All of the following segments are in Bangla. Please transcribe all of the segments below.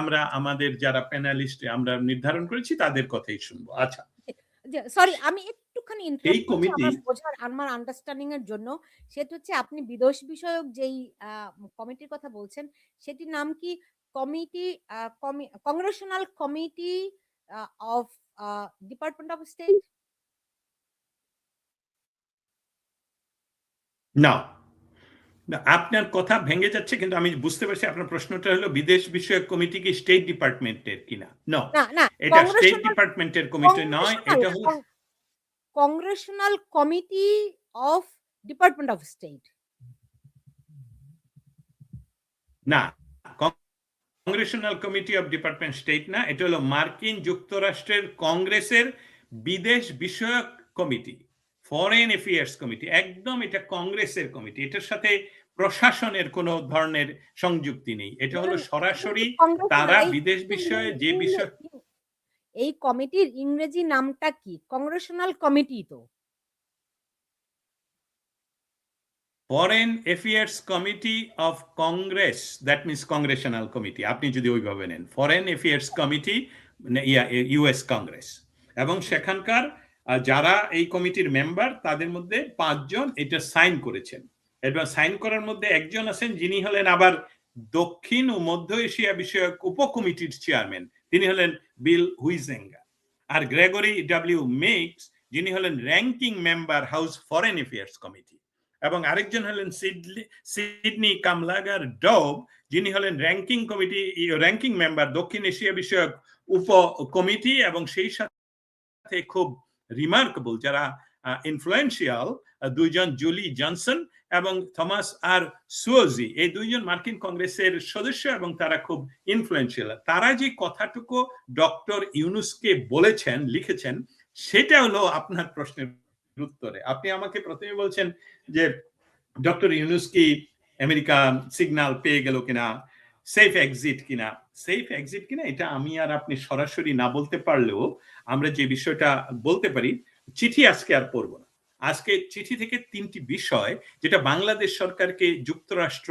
আমরা আমাদের যারা প্যানেলিস্ট আমরা নির্ধারণ করেছি তাদের কথাই শুনবো। আচ্ছা, সরি আমি একটুখানি এই ইন্টারাপ্ট করছি কমিটি আমার বোঝার, আমার আন্ডারস্ট্যান্ডিং এর জন্য। সেটা হচ্ছে আপনি বিদেশ বিষয়ক যেই কমিটির কথা বলছেন, সেটির নাম কি committee Congressional committee of department of state? না, আপনার কথা ভেঙে যাচ্ছে, কিন্তু আমি বুঝতে পারছি আপনার প্রশ্নটা হলো বিদেশ বিষয়ক কমিটি কি স্টেট ডিপার্টমেন্টের কিনা। নো, না, না, এটা স্টেট কংগ্রেশনাল ডিপার্টমেন্টের কমিটি নয়, কংগ্রেশনাল এটা হলো congressional committee of department of state. না, congressional committee of department state না, এটা হলো মার্কিন যুক্তরাষ্ট্রের কংগ্রেসের বিদেশ বিষয়ক কমিটি, ফরেন অ্যাফেয়ার্স কমিটি। একদম এটা কংগ্রেসের কমিটি, এটার সাথে প্রশাসনের কোনো ধরনের সংযুক্তি নেই। এটা হলো সরাসরি তারা বিদেশ বিষয়ে যে বিষয়। এই কমিটির ইংরেজি নামটা কি? কংগ্রেশনাল কমিটি তো। Foreign affairs committee of Congress, that means Congressional committee, আপনি যদি ওইভাবে নেন foreign affairs committee, US Congress. এবং সেখানকার যারা এই কমিটির মেম্বার তাদের মধ্যে 5 জন এটা সাইন করেছেন। এবং সাইন করার মধ্যে একজন আছেন যিনি হলেন আবার দক্ষিণ ও মধ্য এশিয়া বিষয়ক উপকমিটির চেয়ারম্যান, তিনি হলেন বিল হুইজেঙ্গার। আর গ্রেগরি ডব্লিউ মেক্স যিনি হলেন ranking member house foreign affairs committee. এবং আরেকজন হলেন সিডনি কামলাগার ডব, যিনি হলেন র্যাঙ্কিং মেম্বার দক্ষিণ এশিয়া বিষয়ক উপ কমিটি। এবং সেই সাথে খুব রিমার্কেবল যারা ইনফ্লুয়েন্সিয়াল দুইজন, জুলি জনসন এবং থমাস আর সুওজি, এই দুইজন মার্কিন কংগ্রেসের সদস্য এবং তারা খুব ইনফ্লুয়েন্সিয়াল। তারা যে কথাটুকু ডক্টর ইউনুসকে বলেছেন, লিখেছেন, সেটা হলো আপনার প্রশ্নের উত্তরে। আপনি আমাকে প্রথমে বলছেন যে ডক্টর ইউনুস কি আমেরিকা সিগন্যাল পেয়ে গেল কিনা, সেফ এক্সিট কিনা। সেফ এক্সিট কিনা এটা আমি আর আপনি সরাসরি না বলতে পারলেও আমরা যে বিষয়টা বলতে পারি, চিঠি আজকে আর পড়ব না। আজকে চিঠি থেকে 3টি বিষয় যেটা বাংলাদেশ সরকারকে যুক্তরাষ্ট্র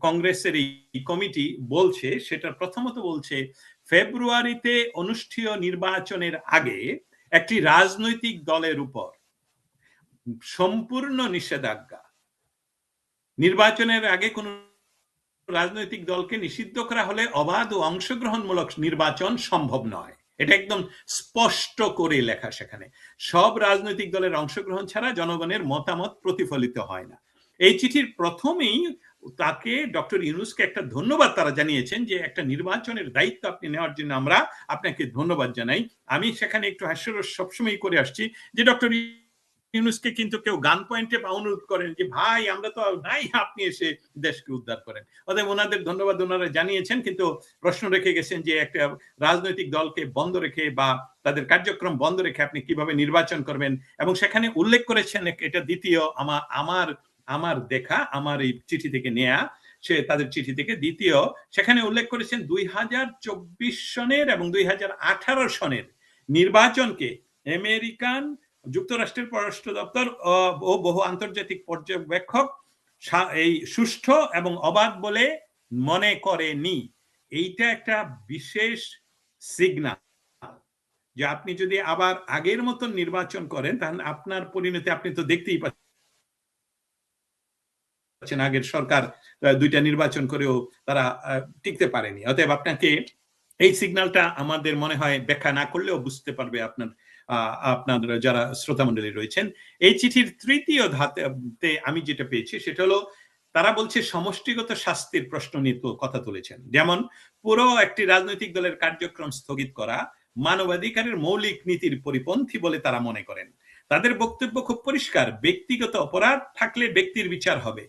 কংগ্রেসের এই কমিটি বলছে, সেটা প্রথমত বলছে ফেব্রুয়ারিতে অনুষ্ঠেয় নির্বাচনের আগে একটি রাজনৈতিক দলের উপর সম্পূর্ণ নিষেধাজ্ঞা। নির্বাচনের আগে কোন রাজনৈতিক দলকে নিষিদ্ধ করা হলে অবাধ ও অংশগ্রহণমূলক নির্বাচন সম্ভব নয়। এটা একদম স্পষ্ট করে লেখা সেখানে। সব রাজনৈতিক দলের অংশগ্রহণ ছাড়া জনগণের মতামত প্রতিফলিত হয় না। এই চিঠির প্রথমেই তাকে ডক্টর ইউনুসকে একটা ধন্যবাদ তারা জানিয়েছেন যে একটা নির্বাচনের দায়িত্ব আপনি নেওয়ার জন্য আমরা আপনাকে ধন্যবাদ জানাই। আমি সেখানে একটু হাস্যরস সবসময় করে আসছি যে ডক্টর ইউনুসকে কিন্তু কেউ গান পয়েন্টে বা অনুরোধ করেন যে ভাই আমরা তো নাই, আপনি এসে দেশকে উদ্ধার করেন। অতএব ওনাদের ধন্যবাদ ওনারা জানিয়েছেন, কিন্তু প্রশ্ন রেখে গেছেন যে একটা রাজনৈতিক দলকে বন্ধ রেখে বা তাদের কার্যক্রম বন্ধ রেখে আপনি কিভাবে নির্বাচন করবেন। এবং সেখানে উল্লেখ করেছেন, এটা দ্বিতীয় আমার দেখা, আমার এই চিঠি থেকে নেয়া, সে তাদের চিঠি থেকে দ্বিতীয়, সেখানে উল্লেখ করেছেন 2024 সনের এবং 2018 সনের নির্বাচনকে আমেরিকান যুক্তরাষ্ট্রের পররাষ্ট্র দপ্তর ও বহু আন্তর্জাতিক পর্যবেক্ষক এই সুষ্ঠু এবং অবাধ বলে মনে করেনি। এইটা একটা বিশেষ সিগন্যাল যে আপনি যদি আবার আগের মতন নির্বাচন করেন তাহলে আপনার পরিণতি আপনি তো দেখতেই পাচ্ছেন। আগের সরকার 2টা নির্বাচন করেও তারা টিকতে পারেনি। অতএব আপনাকে এই সিগন্যালটা আমাদের মনে হয় ব্যাখ্যা না করলেও বুঝতে পারবে আপনার যারা শ্রোতা মণ্ডলী রয়েছেন। এই চিঠির তৃতীয় ধাপে আমি যেটা পেয়েছি সেটা হলো তারা বলছে সমষ্টিগত শাস্তির প্রশ্ন নিয়ে কথা তুলেছেন। যেমন পুরো একটি রাজনৈতিক দলের কার্যক্রম স্থগিত করা মানবাধিকারের মৌলিক নীতির পরিপন্থী বলে তারা মনে করেন। তাদের বক্তব্য খুব পরিষ্কার, ব্যক্তিগত অপরাধ থাকলে ব্যক্তির বিচার হবে,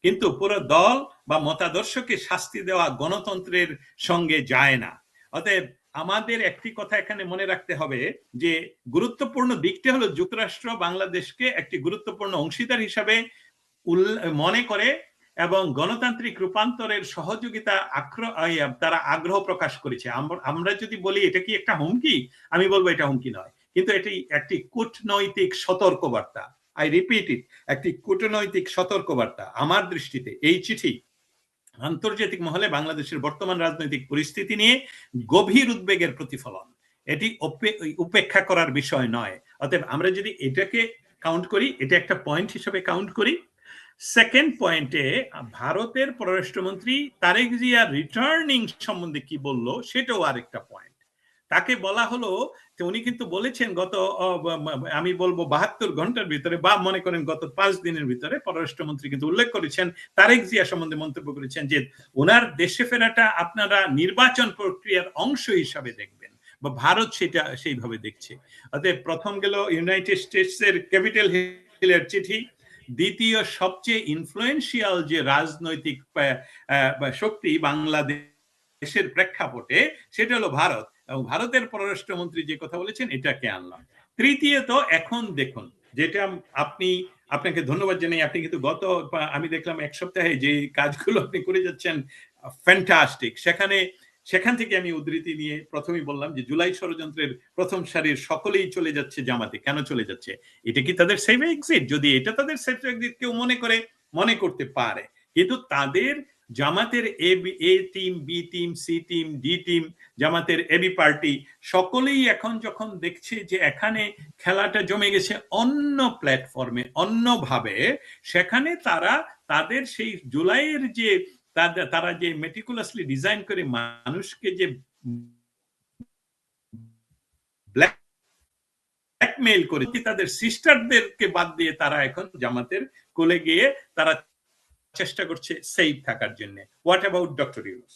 কিন্তু পুরো দল বা মতাদর্শকে শাস্তি দেওয়া গণতন্ত্রের সঙ্গে যায় না। অতএব আমাদের একটি কথা এখানে মনে রাখতে হবে যে গুরুত্বপূর্ণ দিকটি হলো যুক্তরাষ্ট্র বাংলাদেশকে একটি গুরুত্বপূর্ণ অংশীদার হিসাবে মনে করে এবং গণতান্ত্রিক রূপান্তরের সহযোগিতা তারা আগ্রহ প্রকাশ করেছে। আমরা যদি বলি এটা কি একটা হুমকি, আমি বলবো এটা হুমকি নয়, কিন্তু এটি একটি কূটনৈতিক সতর্কবার্তা। আই রিপিট ইট, একটি কূটনৈতিক সতর্কবার্তা। আমার দৃষ্টিতে এই চিঠি আন্তর্জাতিক মহলে বাংলাদেশের বর্তমান রাজনৈতিক পরিস্থিতি নিয়ে গভীর উদ্বেগের প্রতিফলন। এটি উপেক্ষা করার বিষয় নয়। অতএব আমরা যদি এটাকে কাউন্ট করি, এটা একটা পয়েন্ট হিসেবে কাউন্ট করি। সেকেন্ড পয়েন্টে ভারতের পররাষ্ট্রমন্ত্রী তারেক জিয়া রিটার্নিং সম্বন্ধে কি বলল সেটাও আরেকটা পয়েন্ট। তাকে বলা হলো যে উনি কিন্তু বলেছেন গত আমি বলবো 72 ঘন্টার ভিতরে বা মনে করেন গত 5 দিনের ভিতরে পররাষ্ট্রমন্ত্রী কিন্তু উল্লেখ করেছেন, তারেক জিয়া সম্বন্ধে মন্তব্য করেছেন যে ওনার দেশে ফেরাটা আপনারা নির্বাচন প্রক্রিয়ার অংশ হিসাবে দেখবেন বা ভারত সেটা সেইভাবে দেখছে। অতএব প্রথম গেল ইউনাইটেড স্টেটসের ক্যাপিটাল হিলের চিঠি, দ্বিতীয় সবচেয়ে ইনফ্লুয়েন্সিয়াল যে রাজনৈতিক শক্তি বাংলাদেশের প্রেক্ষাপটে সেটা হলো ভারত, এবং ভারতের পররাষ্ট্রমন্ত্রী যে কথা বলেছেন এটাকে আনলাম। তৃতীয়ত এখন দেখুন, যেটা আপনাকে ধন্যবাদ জানাই, আপনি কিন্তু আমি দেখলাম এক সপ্তাহে যে কাজগুলো আপনি করে যাচ্ছেন ফ্যান্টাস্টিক। সেখান থেকে আমি উদ্ধৃতি নিয়ে প্রথমেই বললাম যে জুলাই ষড়যন্ত্রের প্রথম সারির সকলেই চলে যাচ্ছে জামাতে। কেন চলে যাচ্ছে? এটা কি তাদের সেফ এক্সিট? যদি এটা তাদের সেফ এক্সিট কেউ মনে করতে পারে, কিন্তু তাদের জামাতের A team, B team, C team, D team, জামাতের এবি পার্টি সকলেই এখন যখন দেখছে যে এখানে খেলাটা জমে গেছে অন্য প্ল্যাটফর্মে, অন্যভাবে, সেখানে তাদের সেই জুলাইয়ের যে তারা যে মেটিকুলাসলি ডিজাইন করে মানুষকে যে ব্ল্যাকমেইল করে তাদের সিস্টারদেরকে বাদ দিয়ে তারা এখন জামাতের কোলে গিয়ে তারা চেষ্টা করছে সেফ থাকার জন্য। What about doctor Yunus?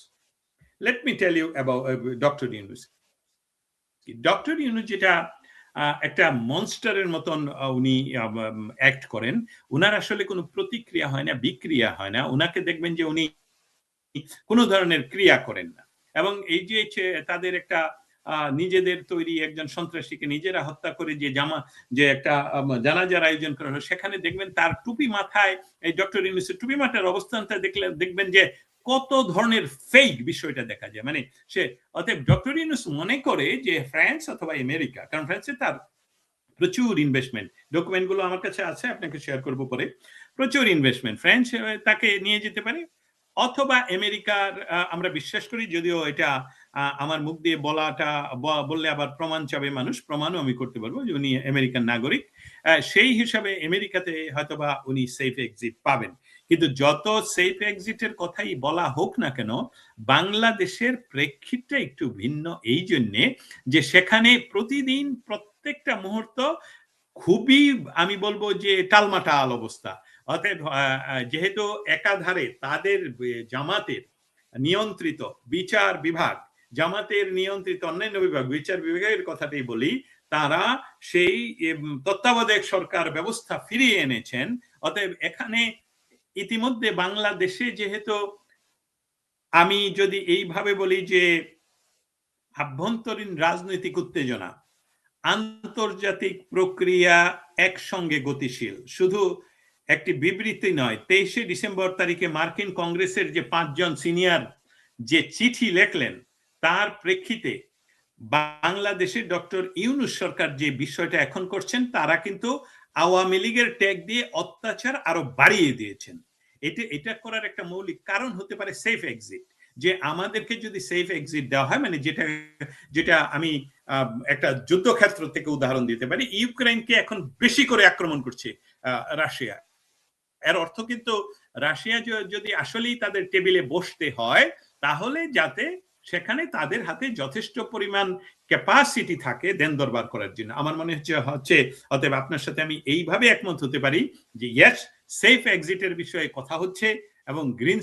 Let me tell you about doctor Yunus. Doctor Yunus যেটা একটা মনস্টারের মতন উনি অ্যাক্ট করেন, উনার আসলে কোনো প্রতিক্রিয়া হয় না, বিক্রিয়া হয় না। উনাকে দেখবেন যে উনি কোনো ধরনের ক্রিয়া করেন না, এবং এই যে তাদের একটা নিজেদের তৈরি একজন সন্ত্রাসীকে নিজেরা হত্যা করে যে একটা জানাজার আয়োজন করা হলো, সেখানে দেখবেন তার টুপি মাথায়, এই ডক্টর ইউনূসের টুপি মাথার অবস্থানটা দেখবেন যে কত ধরনের ফেক বিষয়টা দেখা যায়। মানে অতএব ডক্টর ইউনূস মনে করে যে ফ্রান্স অথবা আমেরিকা, কারণ ফ্রান্সে তার প্রচুর ইনভেস্টমেন্ট, ডকুমেন্ট গুলো আমার কাছে আছে, আপনাকে শেয়ার করবো পরে, প্রচুর ইনভেস্টমেন্ট, ফ্রান্স তাকে নিয়ে যেতে পারে, অথবা আমেরিকার আমরা বিশ্বাস করি, যদিও এটা আমার মুখ দিয়ে বললে আবার প্রমাণ চাবে মানুষ, প্রমাণও আমি করতে পারবো যে উনি আমেরিকান নাগরিক, সেই হিসাবে আমেরিকাতে হয়তোবা উনি সেফ এক্সিট পাবেন। কিন্তু যত সেফ এক্সিটের কথাই বলা হোক না কেন, বাংলাদেশের প্রেক্ষিতটা একটু ভিন্ন এই জন্যে যে সেখানে প্রতিদিন প্রত্যেকটা মুহূর্ত খুবই, আমি বলবো যে টালমাটাল অবস্থা। অতএব যেহেতু একাধারে তাদের জামাতের নিয়ন্ত্রিত বিচার বিভাগ, জামাতের নিয়ন্ত্রিত অন্যান্য বিভাগ, বিচার বিভাগের কথাটাই বলি, তারা সেই তত্ত্বাবধায়ক সরকার ব্যবস্থা ফিরিয়ে এনেছেন। অতএব এখানে ইতিমধ্যে বাংলাদেশে যেহেতু, আমি যদি এইভাবে বলি যে আভ্যন্তরীণ রাজনৈতিক উত্তেজনা, আন্তর্জাতিক প্রক্রিয়া একসঙ্গে গতিশীল, শুধু একটি বিবৃতি নয়। 23শে ডিসেম্বর তারিখে মার্কিন কংগ্রেসের যে 5 জন সিনিয়র যে চিঠি লেখলেন, তার প্রেক্ষিতে বাংলাদেশের ডক্টর ইউনূস সরকার যে বিষয়টা এখন করছেন, তারা কিন্তু আওয়ামী লীগের ট্যাগ দিয়ে অত্যাচার আরো বাড়িয়ে দিয়েছেন। এটা করার একটা মৌলিক কারণ হতে পারে সেফ এক্সিট, যে আমাদেরকে যদি সেফ এক্সিট দেওয়া হয়, মানে যেটা আমি একটা যুদ্ধক্ষেত্র থেকে উদাহরণ দিতে পারি, ইউক্রেনকে এখন বেশি করে আক্রমণ করছে রাশিয়া। এর অর্থ কিন্তু রাশিয়া যদি আসলেই তাদের টেবিলে বসতে হয়, তাহলে যাতে সেখানে তাদের হাতে যথেষ্ট পরিমাণ ক্যাপাসিটি থাকে দেন দরবার করার জন্য। আমার মনে হচ্ছে অতএব আপনার সাথে আমি এইভাবে একমত হতে পারি যে ইয়েস, সেফ এক্সিটের বিষয়ে কথা হচ্ছে, এবং গ্রিন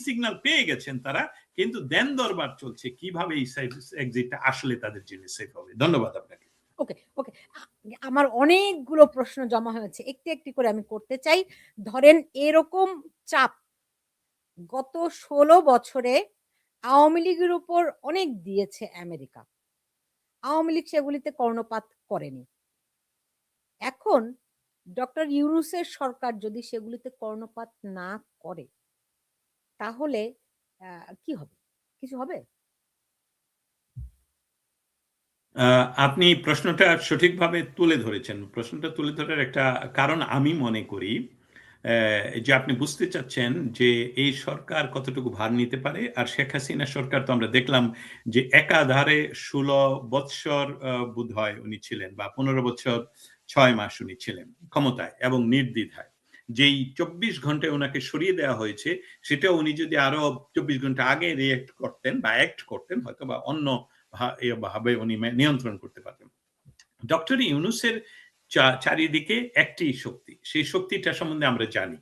সিগন্যাল পেয়ে গেছেন তারা, কিন্তু দেন দরবার চলছে কিভাবে এই সেফ এক্সিটটা আসলে তাদের জন্য সেফ হবে। ধন্যবাদ আপনাকে। ওকে, ওকে। আমার অনেকগুলো প্রশ্ন জমা হয়েছে। একটি করে আমি করতে চাই। ধরেন এরকম চাপ গত ১৬ বছরে আওয়ামী লীগের উপর অনেক দিয়েছে আমেরিকা। আওয়ামী লীগ সেগুলিতে কর্ণপাত করেনি। এখন ডক্টর ইউনূসের সরকার যদি সেগুলিতে কর্ণপাত না করে, তাহলে কি হবে? কিছু হবে? আপনি প্রশ্নটা সঠিকভাবে তুলে ধরেছেন। প্রশ্নটা তুলে ধরার একটা কারণ আমি মনে করি যে আপনি বুঝতে চাচ্ছেন যে এই সরকার কতটুকু ভার নিতে পারে। আর শেখ হাসিনা সরকার তো আমরা দেখলাম যে একাধারে 16 বৎসর বোধহয় উনি ছিলেন, বা 15 বছর 6 মাস উনি ছিলেন ক্ষমতায় এবং নির্দ্বিধায়। যেই 24 ঘন্টায় উনাকে সরিয়ে দেওয়া হয়েছে, সেটাও উনি যদি আরো 24 ঘন্টা আগে রিঅ্যাক্ট করতেন বা অ্যাক্ট করতেন, হয়তো বা অন্য ভাবে উনি নিয়ন্ত্রণ করতে পারতেন। ডক্টর ইউনূসের চারিদিকে একটি শক্তি, সেই শক্তিটা সম্বন্ধে আমরা জানি।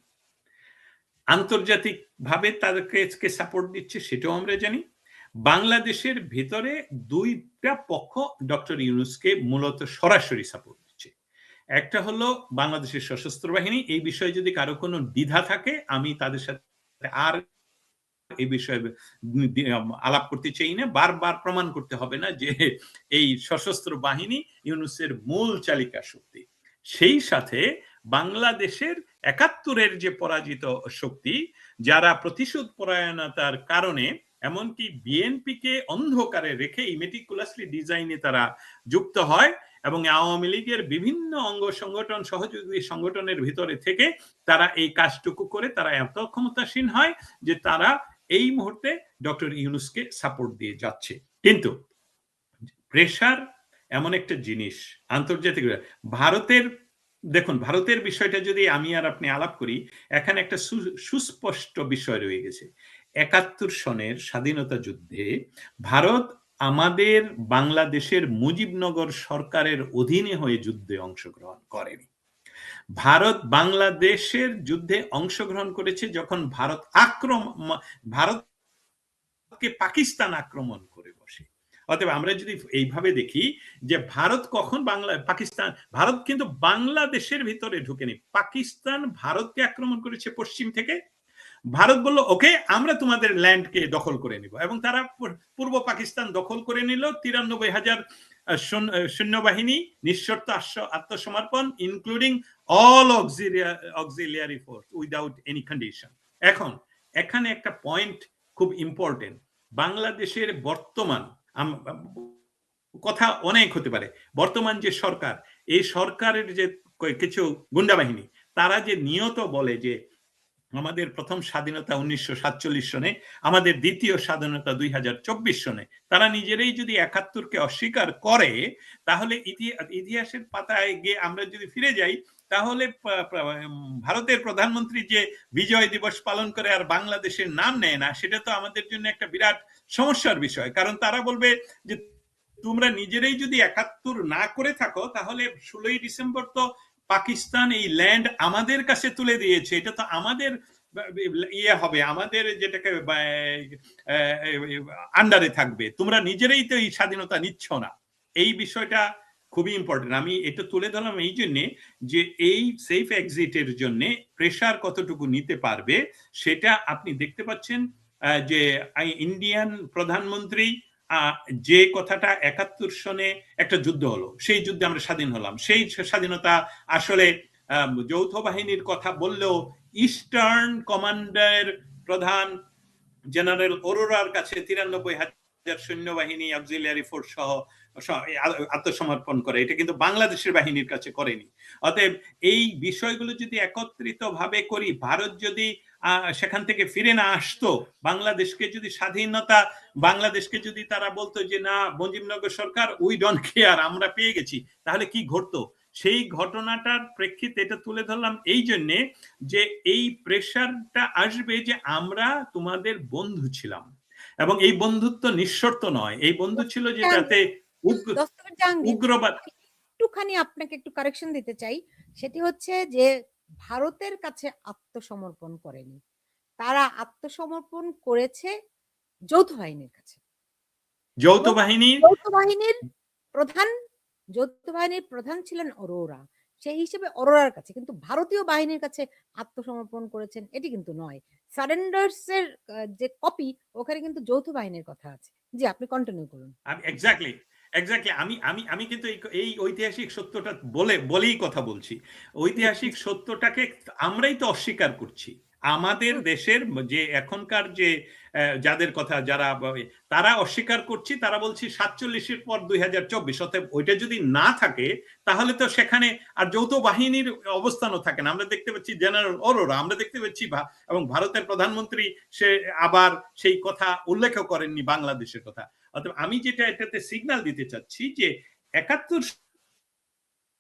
আন্তর্জাতিকভাবে তাদেরকে সাপোর্ট দিচ্ছে, সেটাও আমরা জানি। বাংলাদেশের ভিতরে দুইটা পক্ষ ডক্টর ইউনূসকে মূলত সরাসরি সাপোর্ট দিচ্ছে। একটা হলো বাংলাদেশের সশস্ত্র বাহিনী। এই বিষয়ে যদি কারো কোনো দ্বিধা থাকে, আমি তাদের সাথে আর এই বিষয়ে আলাপ করতে চাই না। বারবার প্রমাণ করতে হবে না যে এই সশস্ত্র বাহিনী ইউনূসের মূল চালিকা শক্তি। সেই সাথে বাংলাদেশের ৭১-এর যে পরাজিত শক্তি, যারা প্রতিশোধ পরায়ণতার কারণে এমনকি বিএনপিকে অন্ধকারে রেখে মেটিকুলাসলি ডিজাইনে তারা যুক্ত হয় এবং আওয়ামী লীগের বিভিন্ন অঙ্গ সংগঠন, সহযোগী সংগঠনের ভিতরে থেকে তারা এই কাজটুকু করে তারা এত ক্ষমতাসীন হয় যে তারা এই মুহূর্তে ডক্টর ইউনূসকে সাপোর্ট দিয়ে যাচ্ছে। কিন্তু প্রেশার এমন একটা জিনিস আন্তর্জাতিক, ভারতের দেখুন, ভারতের বিষয়টা যদি আমি আর আপনি আলাপ করি, এখানে একটা সুস্পষ্ট বিষয় রয়ে গেছে। ৭১ সনের স্বাধীনতা যুদ্ধে ভারত আমাদের বাংলাদেশের মুজিবনগর সরকারের অধীনে হয়ে যুদ্ধে অংশগ্রহণ করেনি। ভারত বাংলাদেশের যুদ্ধে অংশগ্রহণ করেছে যখন ভারতকে পাকিস্তান আক্রমণ করে বসে। অতএব আমরা যদি এইভাবে দেখি যে ভারত কখন ভারত কিন্তু বাংলাদেশের ভিতরে ঢুকেনি, পাকিস্তান ভারতকে আক্রমণ করেছে পশ্চিম থেকে। ভারত বলল ওকে, আমরা তোমাদের ল্যান্ডকে দখল করে নিব, এবং তারা পূর্ব পাকিস্তান দখল করে নিল। ৯৩,০০০ সৈন্যবাহিনী নিঃশর্ত আত্মসমর্পণ, including all auxiliary force without any condition. এখন এখানে একটা পয়েন্ট খুব ইম্পর্টেন্ট। বাংলাদেশের বর্তমান কথা অনেক হতে পারে, বর্তমান যে সরকার, এই সরকারের যে কিছু গুন্ডা বাহিনী, তারা যে নিয়ত বলে যে আমাদের প্রথম স্বাধীনতা ১৯৪৭ সনে, আমাদের দ্বিতীয় স্বাধীনতা ২০২৪ সনে, তারা নিজেরাই যদি ৭১-কে অস্বীকার করে, তাহলে ইতিহাসের পাতায় গিয়ে আমরা যদি ফিরে যাই, তাহলে ভারতের প্রধানমন্ত্রী যে বিজয় দিবস পালন করে আর বাংলাদেশের নাম নেয় না, সেটা তো আমাদের জন্য একটা বিরাট সমস্যার বিষয়। কারণ তারা বলবে যে তোমরা নিজেরাই যদি ৭১ না করে থাকো, তাহলে ১৬ই ডিসেম্বর তো পাকিস্তান এই ল্যান্ড আমাদের কাছে তুলে দিয়েছে, এটা তো আমাদের ইয়ে হবে, আমাদের যেটাকে আন্ডারে থাকবে, তোমরা নিজেরাই তো এই স্বাধীনতা নিচ্ছ না। এই বিষয়টা খুবই ইম্পর্টেন্ট। আমি এটা তুলে ধরলাম এই জন্যে যে এই সেফ এক্সিটের জন্য প্রেশার কতটুকু নিতে পারবে সেটা আপনি দেখতে পাচ্ছেন। যে ইন্ডিয়ান প্রধানমন্ত্রী যে কথাটা ৭১ সনে একটা যুদ্ধ হলো, সেই যুদ্ধে আমরা স্বাধীন হলাম, সেই স্বাধীনতা আসলে যৌথ বাহিনীর কথা বললেও ইস্টার্ন কমান্ডের প্রধান জেনারেল অরোরার কাছে ৯৩,০০০ সৈন্যবাহিনী অক্সিলিয়ারি ফোর্স সহ আত্মসমর্পণ করে, এটা কিন্তু বাংলাদেশের বাহিনীর কাছে করেনি। অতএব এই বিষয়গুলো যদি একত্রিত ভাবে করি, ভারত যদি সেখান থেকে ফিরে না আসতো, বাংলাদেশকে যদি স্বাধীনতা, বাংলাদেশকে যদি তারা বলতো যে না, মুজিবনগর সরকার উই ডোন্ট কেয়ার, আমরা পেয়ে গেছি, তাহলে কি ঘটতো? সেই ঘটনাটার প্রেক্ষিতে এটা তুলে ধরলাম এই জন্যে যে এই প্রেশারটা আসবে যে আমরা তোমাদের বন্ধু ছিলাম, এবং এই বন্ধুত্ব নিঃশর্ত নয়, এই বন্ধু ছিল যে যাতে উগ্রবাদ। একটুখানি আপনাকে একটু কারেকশন দিতে চাই, সেটি হচ্ছে যে ভারতের কাছে আত্মসমর্পণ করেনি, তারা আত্মসমর্পণ করেছে যৌথ বাহিনীর কাছে। যৌথ বাহিনীর প্রধান ছিলেন অরোরা, সেই হিসেবে অরোরার কাছে, কিন্তু ভারতীয় বাহিনীর কাছে আত্মসমর্পণ করেছেন এটি কিন্তু নয়। সারেন্ডার্স এর যে কপি, ওখানে কিন্তু যৌথ বাহিনীর কথা আছে। জি, আপনি কন্টিনিউ করুন। এক্স্যাক্টলি আমি কিন্তু এই ঐতিহাসিক সত্যটা বলেই কথা বলছি। ঐতিহাসিক সত্যটাকে আমরাই তো অস্বীকার করছি। আমাদের দেশের যে এখনকার যে যাদের কথা যারা তারা অস্বীকার করছি, তারা বলছি 47-এর পর 2024, অতএব ওইটা যদি না থাকে তাহলে তো সেখানে আর যৌথ বাহিনীর অবস্থানও থাকে না। আমরা দেখতে পাচ্ছি জেনারেল অরোরা, আমরা দেখতে পাচ্ছি এবং ভারতের প্রধানমন্ত্রী সে আবার সেই কথা উল্লেখ করেননি বাংলাদেশের কথা। অতএব আমি যেটা এটাতে সিগন্যাল দিতে চাচ্ছি যে 71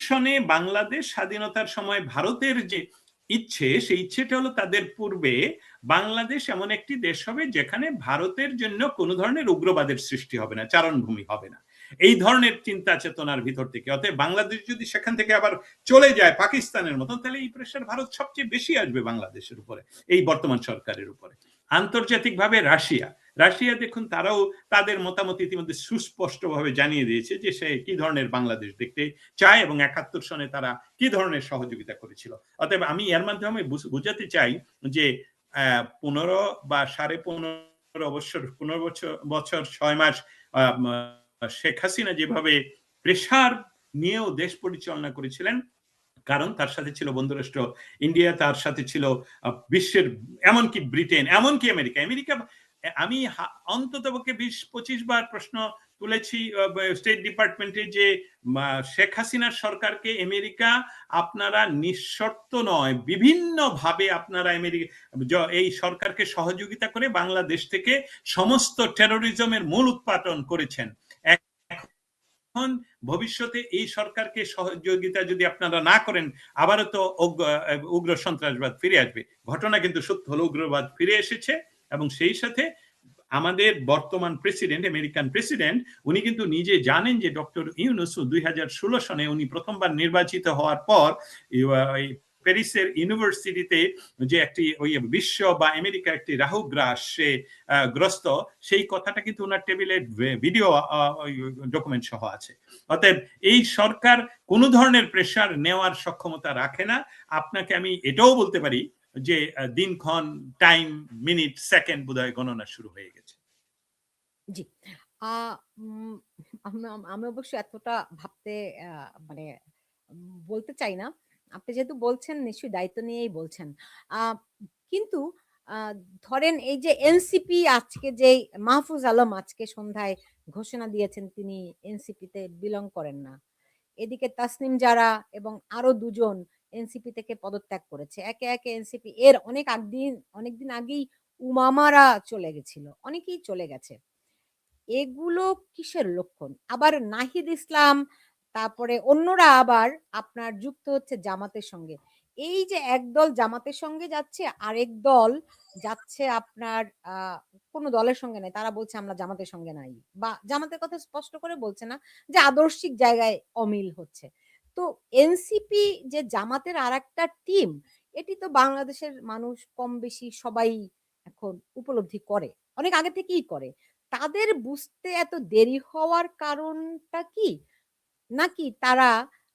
সনে বাংলাদেশ স্বাধীনতার সময় ভারতের যে ইচ্ছে, সেই ইচ্ছেটা হলো তাদের পূর্বে বাংলাদেশ এমন একটি দেশ হবে যেখানে ভারতের জন্য কোনো ধরনের উগ্রবাদের সৃষ্টি হবে না, চারণভূমি হবে না, এই ধরনের চিন্তা চেতনার ভিতর থেকে। অতএব বাংলাদেশ যদি সেখান থেকে আবার চলে যায় পাকিস্তানের মতন, তাহলে এই প্রেশার ভারত সবচেয়ে বেশি আসবে বাংলাদেশের উপরে, এই বর্তমান সরকারের উপরে। আন্তর্জাতিকভাবে রাশিয়া দেখুন, তারাও তাদের মতামত ইতিমধ্যে সুস্পষ্টভাবে জানিয়ে দিয়েছে যে সে কি ধরনের বাংলাদেশ দেখতে চায় এবং 71 সনে তারা কি ধরনের সহযোগিতা করেছিল। অতএব আমি এর মাধ্যমে বুঝাতে চাই যে 15 বা 15.5 বছর 6 মাস শেখ হাসিনা যেভাবে প্রেশার নিয়েও দেশ পরিচালনা করেছিলেন, কারণ তার সাথে ছিল বন্ধুরাষ্ট্র ইন্ডিয়া, তার সাথে ছিল বিশ্বের এমনকি ব্রিটেন, এমনকি আমেরিকা। আমি অন্ততপক্ষে 20-25 বার প্রশ্ন তুলেছি স্টেট ডিপার্টমেন্টে যে শেখ হাসিনার সরকারকে আমেরিকা আপনারা নিঃশর্ত নয়, বিভিন্ন ভাবে আপনারা এই সরকারকে সহযোগিতা করে বাংলাদেশ থেকে সমস্ত টেরোরিজমের মূল উৎপাদন করেছেন। এখন ভবিষ্যতে এই সরকারকে সহযোগিতা যদি আপনারা না করেন, আবারও তো উগ্র সন্ত্রাসবাদ ফিরে আসবে। ঘটনা কিন্তু সত্য হলো, উগ্রবাদ ফিরে এসেছে এবং সেই সাথে আমাদের বর্তমান প্রেসিডেন্ট, আমেরিকান প্রেসিডেন্ট, উনি কিন্তু নিজে জানেন যে ডক্টর ইউনূস 2016 সনে উনি প্রথমবার নির্বাচিত হওয়ার পর প্যারিসের ইউনিভার্সিটিতে যে একটি ওই বিশ্ব বা আমেরিকা একটি রাহুগ্রাস সে গ্রস্ত, সেই কথাটা কিন্তু ওনার টেবিলে ভিডিও ডকুমেন্ট সহ আছে। অতএব এই সরকার কোনো ধরনের প্রেশার নেওয়ার সক্ষমতা রাখে না। আপনাকে আমি এটাও বলতে পারি যে দিনক্ষণ, টাইম, মিনিট, সেকেন্ড বোধহয় গণনা শুরু হয়ে গেছে। জি। আমি অবশ্য এতটা ভাবতে মানে বলতে চাই না। আপনি যেহেতু বলছেন নিশ্চয়ই দায়িত্ব নিয়েই বলছেন। কিন্তু ধরেন এই যে এনসিপি আজকে যেই মাহফুজ আলম আজকে সন্ধ্যায় ঘোষণা দিয়েছেন তিনি এনসিপিতে বিলং করেন না। এদিকে তাসনিম জারা এবং আরো 2 জন এনসিপি থেকে পদত্যাগ করেছে। একে, একে এনসিপি এর অনেকদিন আগেই উমামারা চলে গেছিল। অনেকেই চলে গেছে। এগুলো কিসের লক্ষণ? আবার নাহিদ ইসলাম, তারপরে অন্যরা আবার আপনার যুক্ত হচ্ছে জামাতের সঙ্গে। এই যে একদল জামাতের সঙ্গে যাচ্ছে, আরেক দল যাচ্ছে আপনার কোন দলের সঙ্গে নাই। তারা বলছে আমরা জামাতের সঙ্গে নাই। বা জামাতের কথা স্পষ্ট করে বলছে না যে আদর্শিক জায়গায় অমিল হচ্ছে। তো এনসিপি যে জামাতের আরেকটা টিম, এটি তো বাংলাদেশের মানুষ কম বেশি সবাই এখন উপলব্ধি করে। অনেক আগে থেকেই করে। তাদের বুঝতে এত দেরি হওয়ার কারণটা কি? নাকি তারা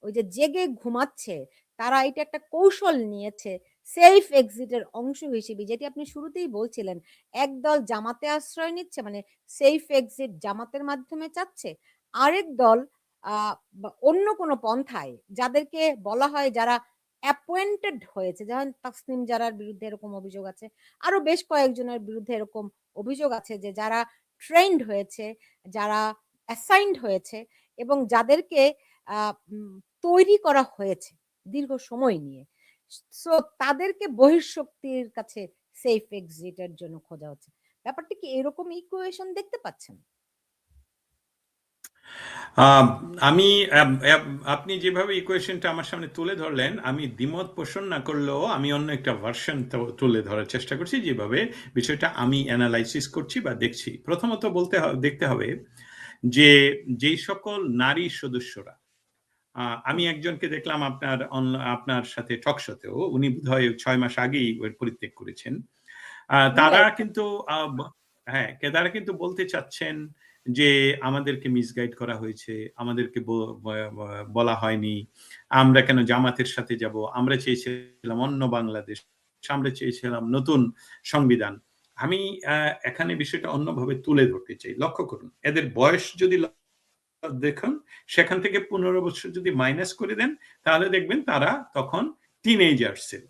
ওই যে জেগে ঘুমাচ্ছে, তারা এটা একটা কৌশল নিয়েছে সেফ এক্সিট এর অংশ হিসেবে, যেটি আপনি শুরুতেই বলছিলেন, একদল জামাতে আশ্রয় নিচ্ছে মানে সেফ এক্সিট জামাতের মাধ্যমে চাচ্ছে। আরেক দল অন্য কোনো পন্থায় যাদেরকে বলা হয় যারা অ্যাপয়েন্টেড হয়েছে, যেমন তাসনিম জারার বিরুদ্ধে এরকম অভিযোগ আছে। আরো বেশ কয়েকজনের বিরুদ্ধে এরকম অভিযোগ আছে যে যারা ট্রেন্ড হয়েছে, যারা অ্যাসাইন্ড হয়েছে এবং যাদেরকে আ উম তৈরি করা হয়েছে দীর্ঘ সময় নিয়ে। সো তাদেরকে বহিঃশক্তির কাছে সেফ এক্সিট এর জন্য খোঁজা হচ্ছে। ব্যাপারটা কি এরকম ইকুয়েশন দেখতে পাচ্ছেন? আমি আপনি যেভাবে ইকুয়েশনটা আমার সামনে তুলে ধরলেন, আমি দ্বিমত পোষণ না করলেও আমি অন্য একটা ভার্সন তুলে ধরার চেষ্টা করছি, যেভাবে বিষয়টা আমি অ্যানালাইসিস করছি বা দেখছি। প্রথমত দেখতে হবে যে যেই সকল নারী সদস্যরা, আমি একজনকে দেখলাম আপনার সাথে টক শোতেও, উনি বোধহয় 6 মাস আগেই পরিত্যাগ করেছেন। তারা কিন্তু হ্যাঁ, তারা কিন্তু বলতে চাচ্ছেন যে আমাদেরকে মিসগাইড করা হয়েছে, আমাদেরকে বলা হয়নি, আমরা কেন জামাতের সাথে যাব, আমরা চেয়েছিলাম অন্য বাংলাদেশ, আমরা চেয়েছিলাম নতুন সংবিধান। আমি এখানে বিষয়টা অন্যভাবে তুলে ধরতে চাই। লক্ষ্য করুন, এদের বয়স যদি দেখুন, সেখান থেকে 15 বছর যদি মাইনাস করে দেন, তাহলে দেখবেন তারা তখন টিনেজার ছিল।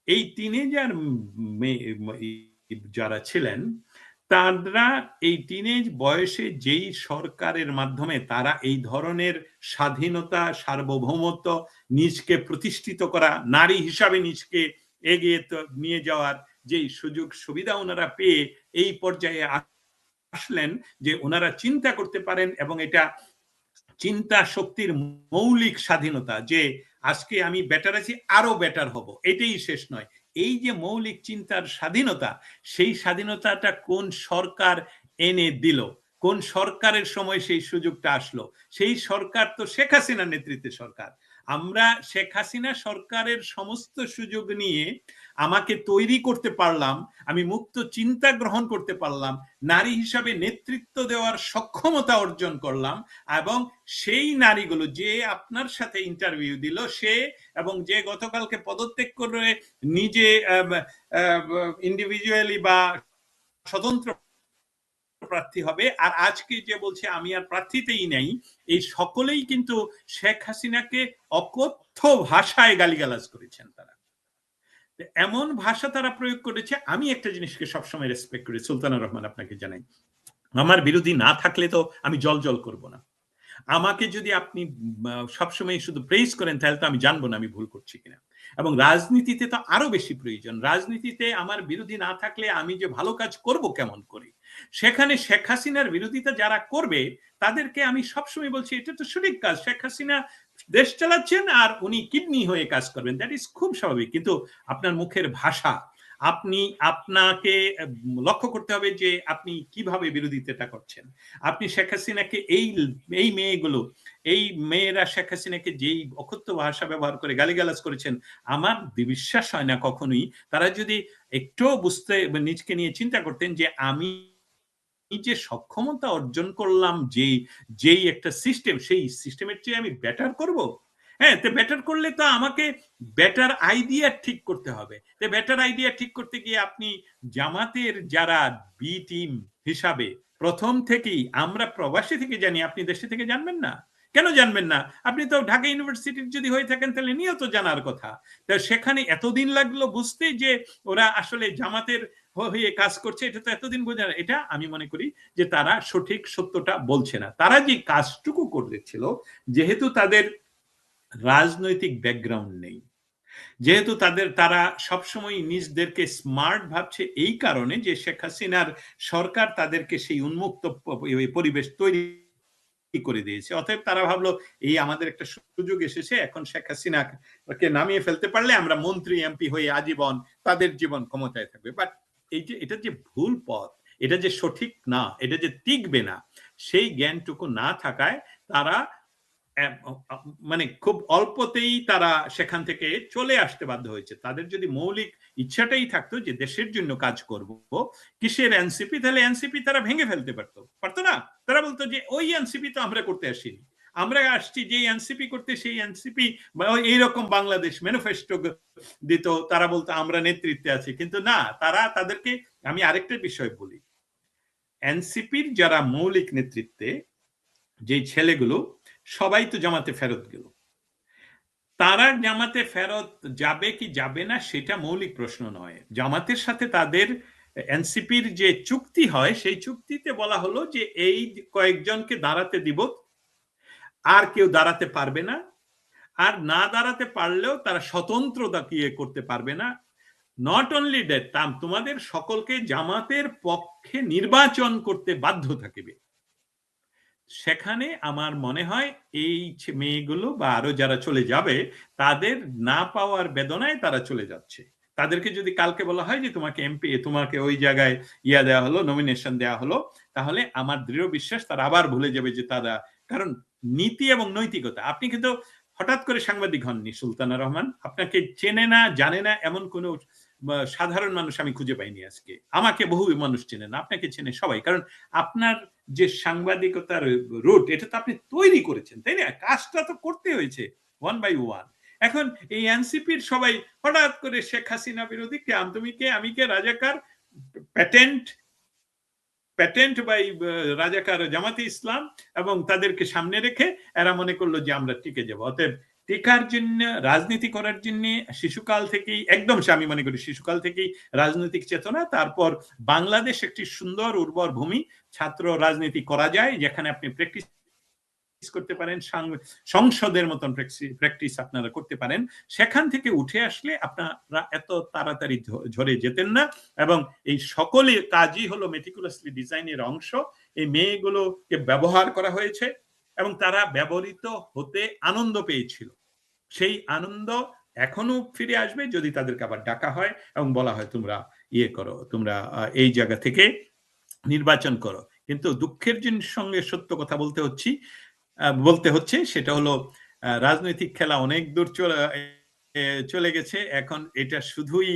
এই টিনেজার যারা ছিলেন তারা এই টিনেজ বয়সে যেই সরকারের মাধ্যমে তারা এই ধরনের স্বাধীনতা, সার্বভৌমত্ব, নিজকে প্রতিষ্ঠিত করা, নারী হিসাবে নিজকে এগিয়ে নিয়ে যাওয়ার যেই সুযোগ সুবিধা ওনারা পেয়ে এই পর্যায়ে আসলেন যে ওনারা চিন্তা করতে পারেন, এবং এটা চিন্তা শক্তির মৌলিক স্বাধীনতা, যে আজকে আমি বেটার আছি, আরো বেটার হব, এটাই শেষ নয়। এই যে মৌলিক চিন্তার স্বাধীনতা, সেই স্বাধীনতাটা কোন সরকার এনে দিল, কোন সরকারের সময় সেই সুযোগটা আসলো? সেই সরকার তো শেখ হাসিনার নেতৃত্বের সরকার। আমরা শেখ হাসিনা সরকারের সমস্ত সুযোগ নিয়ে আমাকে তৈরি করতে পারলাম, আমি মুক্ত চিন্তা গ্রহণ করতে পারলাম, নারী হিসাবে নেতৃত্ব দেওয়ার সক্ষমতা অর্জন করলাম, এবং সেই নারীগুলো যে আপনার সাথে ইন্টারভিউ দিল সে, এবং যে গতকালকে পদত্যাগ করে নিজে ইন্ডিভিজুয়ালি বা স্বতন্ত্র প্রার্থী হবে, আর আজকে যে বলছে আমি আর প্রার্থীতেই নাই, এই সকলেই কিন্তু শেখ হাসিনাকে অকথ্য ভাষায় গালিগালাজ করেছেন। তারা এমন ভাষা তারা প্রয়োগ করেছে। আমি একটা জিনিসকে সবসময় রেসপেক্ট করি, সুলতানা রহমান আপনাকে জানাই, আমার বিরোধী না থাকলে তো আমি জল জল করব না। আমাকে যদি আপনি সবসময় শুধু প্রেজ করেন তাহলে তো আমি জানবো না আমি ভুল করছি কিনা। এবং রাজনীতিতে তো আরো বেশি প্রয়োজন। রাজনীতিতে আমার বিরোধী না থাকলে আমি যে ভালো কাজ করব কেমন করে, সেখানে শেখ হাসিনার বিরোধিতা যারা করবে তাদেরকে আমি সবসময় বলছি এটা তো সঠিক কাজ, শেখ হাসিনা দেশ চালাচ্ছেন আর উনি কিডনি হয়ে কাজ করবেন, দ্যাট ইজ খুব স্বাভাবিক। কিন্তু আপনার মুখের ভাষা, আপনাকে লক্ষ্য করতে হবে যে আপনি কিভাবে বিরোধিতাটা করছেন। আপনি শেখ হাসিনাকে এই মেয়েরা শেখ হাসিনাকে যেই অকথ্য ভাষা ব্যবহার করে গালিগালাজ করেছেন, আমার বিশ্বাস হয় না কখনোই তারা যদি একটু বুঝতে, নিজকে নিয়ে চিন্তা করতেন যে আমি যে সক্ষমতা অর্জন করলাম, যেই একটা সিস্টেম, সেই সিস্টেমের চেয়ে আমি বেটার করব। হ্যাঁ, তো বেটার করলে তো আমাকে বেটার আইডিয়া ঠিক করতে হবে। তো বেটার আইডিয়া ঠিক করতে গিয়ে আপনি জামাতের যারা বি টিম হিসাবে প্রথম থেকেই, আমরা প্রবাসী থেকে জানি, আপনি দেশে থেকে জানবেন না কেন? জানবেন না? আপনি তো ঢাকা ইউনিভার্সিটির যদি হয়ে থাকেন তাহলে নিয়ত জানার কথা। তা সেখানে এতদিন লাগলো বুঝতে যে ওরা আসলে জামাতের হয়ে কাজ করছে, এটা তো এতদিন বোঝা। এটা আমি মনে করি যে তারা সঠিক সত্যটা বলছে না। তারা যে কাজটুকু করেছিল, যেহেতু তাদের রাজনৈতিক ব্যাকগ্রাউন্ড নেই, যেহেতু তারা সবসময় নিজদেরকে স্মার্ট ভাবছে, এই কারণে যে শেখ হাসিনার সরকার তাদেরকে সেই উন্মুক্ত পরিবেশ তৈরি করে দিয়েছে। অতএব তারা ভাবলো এই আমাদের একটা সুযোগ এসেছে, এখন শেখ হাসিনাকে নামিয়ে ফেলতে পারলে আমরা মন্ত্রী এমপি হয়ে আজীবন তাদের জীবন ক্ষমতায় থাকবে। বাট এটা যে ভুল পথ, এটা যে সঠিক না, এটা যে টিকবে না, সেই জ্ঞানটুকু না থাকায় তারা মানে খুব অল্পতেই তারা সেখান থেকে চলে আসতে বাধ্য হয়েছে। তাদের যদি মৌলিক ইচ্ছাটাই থাকতো যে দেশের জন্য কাজ করব, কিসের এনসিপি, তাহলে এনসিপি তারা ভেঙে ফেলতে পারতো না। তারা বলতো যে ওই এনসিপি তো আমরা করতে আসিনি, আমরা আসছি যে এনসিপি করতে, সেই এনসিপি এইরকম বাংলাদেশ ম্যানিফেস্টো দিত, তারা বলতো আমরা নেতৃত্বে আছি। কিন্তু না, তাদেরকে আমি আরেকটা বিষয় বলি, এনসিপির যারা মৌলিক নেতৃত্বে যে ছেলেগুলো সবাই তো জামাতে ফেরত গেল। তারা জামাতে ফেরত যাবে কি যাবে না সেটা মৌলিক প্রশ্ন নয়। জামাতের সাথে তাদের এনসিপির যে চুক্তি হয়, সেই চুক্তিতে বলা হলো যে এই কয়েকজনকে দাঁড়াতে দিব, আর কেউ দাঁড়াতে পারবে না, আর না দাঁড়াতে পারলেও তারা স্বতন্ত্র দাঁড়িয়ে করতে পারবে না। নট অনলি দ্যাট, তোমাদের সকলকে জামাতের পক্ষে নির্বাচন করতে বাধ্য থাকবে। সেখানে আমার মনে হয় এই মেয়েগুলো বা আরো যারা চলে যাবে, তাদের না পাওয়ার বেদনায় তারা চলে যাচ্ছে। তাদেরকে যদি কালকে বলা হয় যে তোমাকে এমপি, তোমাকে ওই জায়গায় দেওয়া হলো, নমিনেশন দেওয়া হলো, তাহলে আমার দৃঢ় বিশ্বাস তারা আবার ভুলে যাবে যে তারা, কারণ নীতি এবং নৈতিকতা। আপনি কিন্তু হঠাৎ করে সাংবাদিক হননি সুলতানা রহমান, আপনাকে চেনে না জানে না এমন কোন সাধারণ মানুষ আমি খুঁজে পাইনি আজকে। আমাকে বহু মানুষ চেনে না, আপনাকে চেনে সবাই, কারণ আপনার যে সাংবাদিকতার রুট, এটা তো আপনি তৈরি করেছেন, তাই না? কাজটা তো করতে হয়েছে ওয়ান বাই ওয়ান। এখন এই এনসিপির সবাই হঠাৎ করে শেখ হাসিনা বিরোধী, কে তুমি কে আমি কে, রাজাকার, প্যাটেন্ট বাই রাজাকার জামাতে ইসলাম, এবং তাদেরকে সামনে রেখে এরা মনে করলো যে আমরা টিকে যাবো। অতএব টেকার জন্য, রাজনীতি করার জন্য শিশুকাল থেকেই, একদম আমি মনে করি শিশুকাল থেকেই রাজনৈতিক চেতনা, তারপর বাংলাদেশ একটি সুন্দর উর্বর ভূমি, ছাত্র রাজনীতি করা যায়, যেখানে আপনি প্র্যাকটিস করতে পারেন, সংসদের মতন প্র্যাকটিস আপনারা করতে পারেন। সেখান থেকে উঠে আসলে আপনারা এত তাড়াতাড়ি ঝরে যেতেন না, এবং এই সকলের কাজই হলো মেটিকুলাসলি ডিজাইনের অংশ। এই মেয়েগুলোকে ব্যবহার করা হয়েছে এবং তারা ব্যবহৃত হতে আনন্দ পেয়েছিল। সেই আনন্দ এখনো ফিরে আসবে যদি তাদেরকে আবার ডাকা হয় এবং বলা হয় তোমরা ইয়ে করো, তোমরা এই জায়গা থেকে নির্বাচন করো। কিন্তু দুঃখের সঙ্গে সত্য কথা বলতে হচ্ছে সেটা হলো রাজনৈতিক খেলা অনেক দূর চলে গেছে। এখন এটা শুধুই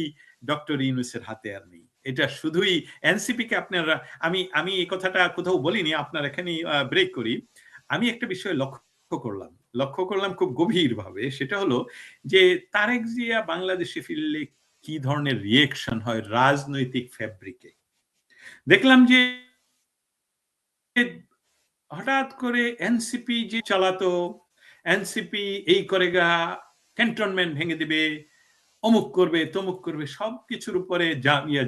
ডক্টর ইউনূসের হাতে আর নেই, এটা শুধুই এনসিপি কে আপনারা, আমি এই কথাটা কোথাও বলিনি, আপনার এখানে ব্রেক করি। আমি একটা বিষয় লক্ষ্য করলাম খুব গভীর ভাবে, সেটা হলো যে তারেক জিয়া বাংলাদেশে ফিরলে কি ধরনের রিয়েকশন হয় রাজনৈতিক ফ্যাব্রিকে। দেখলাম যে হঠাৎ করে এনসিপি যে চালাতো, এনসিপি এই করে গা, ক্যান্টনমেন্ট ভেঙে দিবে, অমুক করবে তমুক করবে, সবকিছুর উপরে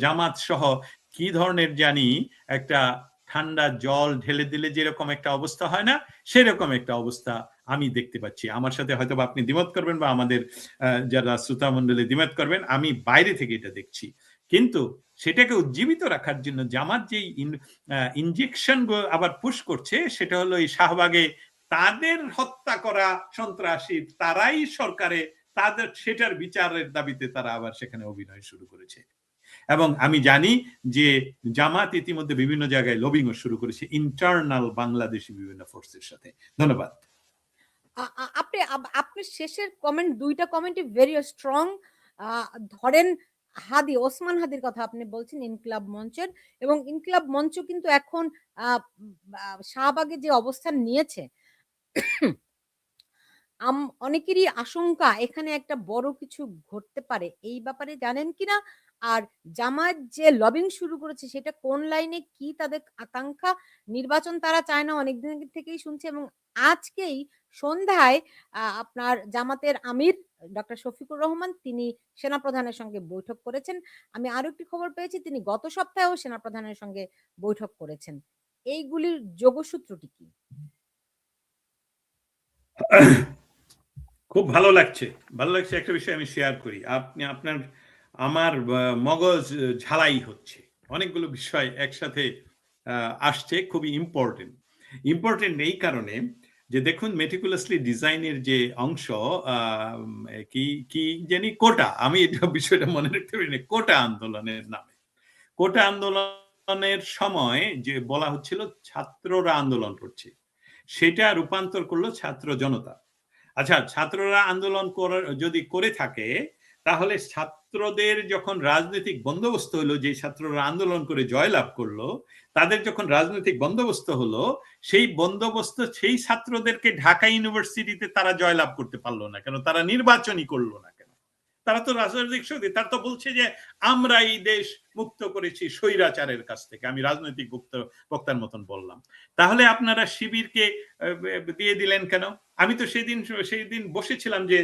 জামাত সহ কি ধরনের জানি একটা ঠান্ডা জল ঢেলে দিলে যেরকম একটা অবস্থা হয় না, সেরকম একটা অবস্থা আমি দেখতে পাচ্ছি। আমার সাথে হয়তো আপনি দ্বিমত করবেন বা আমাদের যারা শ্রোতা মন্ডলী দ্বিমত করবেন, আমি বাইরে থেকে এটা দেখছি। কিন্তু সেটাকে উজ্জীবিত রাখার জন্য জামাত যেই ইনজেকশন আবার পুশ করছে, সেটা হলো এই শাহবাগে তাদের হত্যা করা সন্ত্রাসী, তারাই সরকারে, তাদের সেটার বিচারের দাবিতে তারা আবার সেখানে অভিনয় শুরু করেছে। এবং আমি জানি যে জামাত ইতিমধ্যে বিভিন্ন জায়গায় লবিং শুরু করেছে ইন্টারনাল বাংলাদেশি বিভিন্ন ফোর্সের সাথে। ধন্যবাদ। আপনি শেষের কমেন্ট, দুইটা কমেন্টই ভেরি স্ট্রং। ধরেন ওসমান হাদির কথা আপনি বলছেন, ইনকিলাব মঞ্চের, এবং ইনকিলাব মঞ্চ কিন্তু এখন শাহবাগে যে অবস্থান নিয়েছে, অনেকেরই আশঙ্কা এখানে একটা বড় কিছু ঘটতে পারে। এই ব্যাপারে জানেন কিনা? আর জামায়াত যে লবিং শুরু করেছে সেটা কোন লাইনে, কি তাদের আকাঙ্ক্ষা? নির্বাচন তারা চায় না অনেকদিন থেকেই শুনছি, এবং আজকেই সন্ধ্যায় আপনার জামাতের আমির ডক্টর শফিকুর রহমান তিনি সেনাপ্রধানের সঙ্গে বৈঠক করেছেন। আমি আরো একটি খবর পেয়েছি তিনি গত সপ্তাহেও সেনাপ্রধানের সঙ্গে বৈঠক করেছেন। এইগুলির যোগসূত্রটি কি? খুব ভালো লাগছে একটা বিষয় আমি শেয়ার করি। আমার মগজ ঝালাই হচ্ছে, অনেকগুলো বিষয় একসাথে আসছে, খুবই ইম্পর্টেন্ট এই কারণে যে দেখুন মেটিকুলাসলি ডিজাইনের যে অংশ, কি কি জানি কোটা, আমি এটা বিষয়টা মনে রাখতে পারি না, কোটা আন্দোলনের নামে, কোটা আন্দোলনের সময় যে বলা হচ্ছিল ছাত্ররা আন্দোলন করছে, সেটা রূপান্তর করলো ছাত্র জনতা। আচ্ছা, ছাত্ররা আন্দোলন যদি করে থাকে, তাহলে ছাত্রদের যখন রাজনৈতিক বন্দোবস্ত হলো, যে ছাত্ররা আন্দোলন করে জয়লাভ করলো, তাদের যখন রাজনৈতিক বন্দোবস্ত হলো, সেই বন্দোবস্ত সেই ছাত্রদেরকে ঢাকা ইউনিভার্সিটিতে তারা জয়লাভ করতে পারলো না কেন? তারা নির্বাচনই করলো না কেন? তারা তো রাজনৈতিক শক্তি, তারা তো বলছে যে আমরা এই দেশ মুক্ত করেছি স্বৈরাচারের কাছ থেকে। আমি রাজনৈতিক বক্তার মতন বললাম। তাহলে আপনারা শিবিরকে দিয়ে দিলেন কেন? আমি তো সেদিন বসেছিলাম যে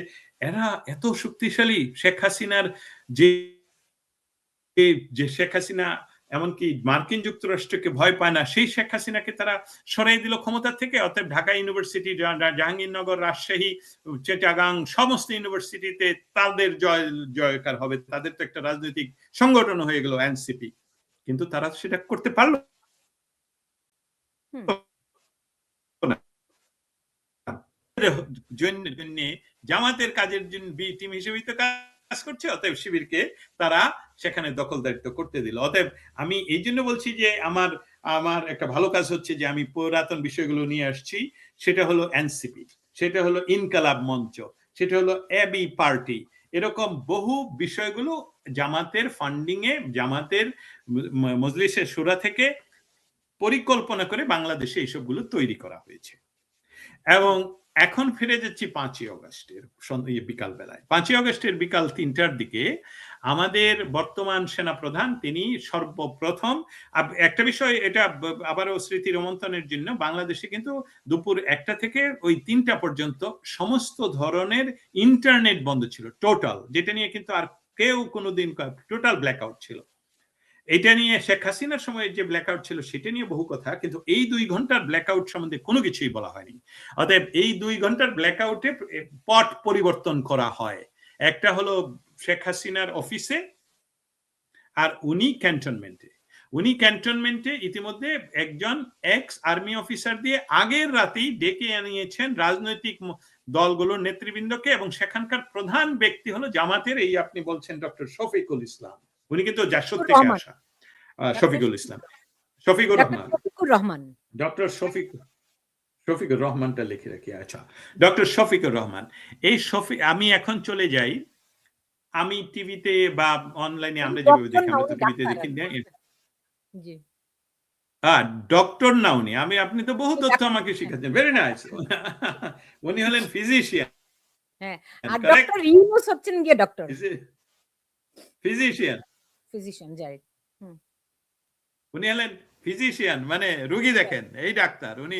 এরা এত শক্তিশালী, শেখ হাসিনার যে শেখ হাসিনা এমনকি মার্কিন যুক্তরাষ্ট্রকে ভয় পায় না, সেই শেখ হাসিনাকে তারা সরাই দিল ক্ষমতা থেকে। অতএব ঢাকা ইউনিভার্সিটি, জাহাঙ্গীরনগর, রাজশাহী, চিটাগাং সমস্ত ইউনিভার্সিটিতে তাদের জয়কার হবে, তাদের তো একটা রাজনৈতিক সংগঠন হয়ে গেল এনসিপি। কিন্তু তারা সেটা করতে পারলো না। জামাতের কাজের জন্য বি টিম হিসেবে তো কাজ করছে, অতএব শিবিরকে তারা সেখানে দখলদারিত্ব করতে দিল। অতএব আমি এই জন্য বলছি যে আমার একটা ভালো কাজ হচ্ছে যে আমি পুরাতন বিষয়গুলো নিয়ে আসছি। সেটা হলো এনসিপি, সেটা হলো ইনকালাব মঞ্চ, সেটা হলো এবি পার্টি, এরকম বহু বিষয়গুলো জামাতের ফান্ডিং এ, জামাতের মজলিসে শুরা থেকে পরিকল্পনা করে বাংলাদেশে এইসবগুলো তৈরি করা হয়েছে। এবং এখন ফিরে যাচ্ছি 5ই অগস্টের বিকাল বেলায়। 5ই অগস্টের বিকাল 3টার দিকে আমাদের বর্তমান সেনাপ্রধান তিনি সর্বপ্রথম একটা বিষয়, এটা আবারও স্মৃতি রোমন্থনের জন্য, বাংলাদেশে কিন্তু দুপুর 1টা থেকে ওই 3টা পর্যন্ত সমস্ত ধরনের ইন্টারনেট বন্ধ ছিল টোটাল, যেটা নিয়ে কিন্তু আর কেউ কোনোদিন, টোটাল ব্ল্যাকআউট ছিল। এটা নিয়ে শেখ হাসিনার সময় যে ব্ল্যাকআউট ছিল সেটা নিয়ে বহু কথা, কিন্তু এই 2 ঘন্টার ব্ল্যাকআউট সম্বন্ধে কোনো কিছুই বলা হয়নি। অতএব এই 2 ঘন্টার ব্ল্যাকআউটে পট পরিবর্তন করা হয়। একটা হলো শেখ হাসিনার অফিসে, আর উনি ক্যান্টনমেন্টে ইতিমধ্যে একজন এক্স আর্মি অফিসার দিয়ে আগের রাতেই ডেকে আনিয়েছেন রাজনৈতিক দলগুলোর নেতৃবৃন্দকে, এবং সেখানকার প্রধান ব্যক্তি হলো জামাতের এই আপনি বলছেন ডক্টর শফিকুল ইসলাম, উনি কিন্তু জাসদ থেকে আসা। শফিকুল ইসলাম, শফিকুর রহমান, ডক্টর শফিকুর রহমানটা লিখে রাখি। আচ্ছা, ডক্টর শফিকুর রহমান। এই আমি এখন চলে যাই, আমি টিভিতে বা অনলাইনে আমরা যেভাবে দেখি, আমরা তো টিভিতে দেখি ডক্টর না উনি, আপনি তো বহু তথ্য আমাকে শিখাচ্ছেন, ভেরি নাইস। উনি হলেন ফিজিশিয়ান। হ্যাঁ, আর ডক্টর ইউনূস হচ্ছেন গিয়ে ডক্টর ফিজিশিয়ান, যাই। উনি হলেন ফিজিশিয়ান, মানে রোগী দেখেন, এই ডাক্তার, উনি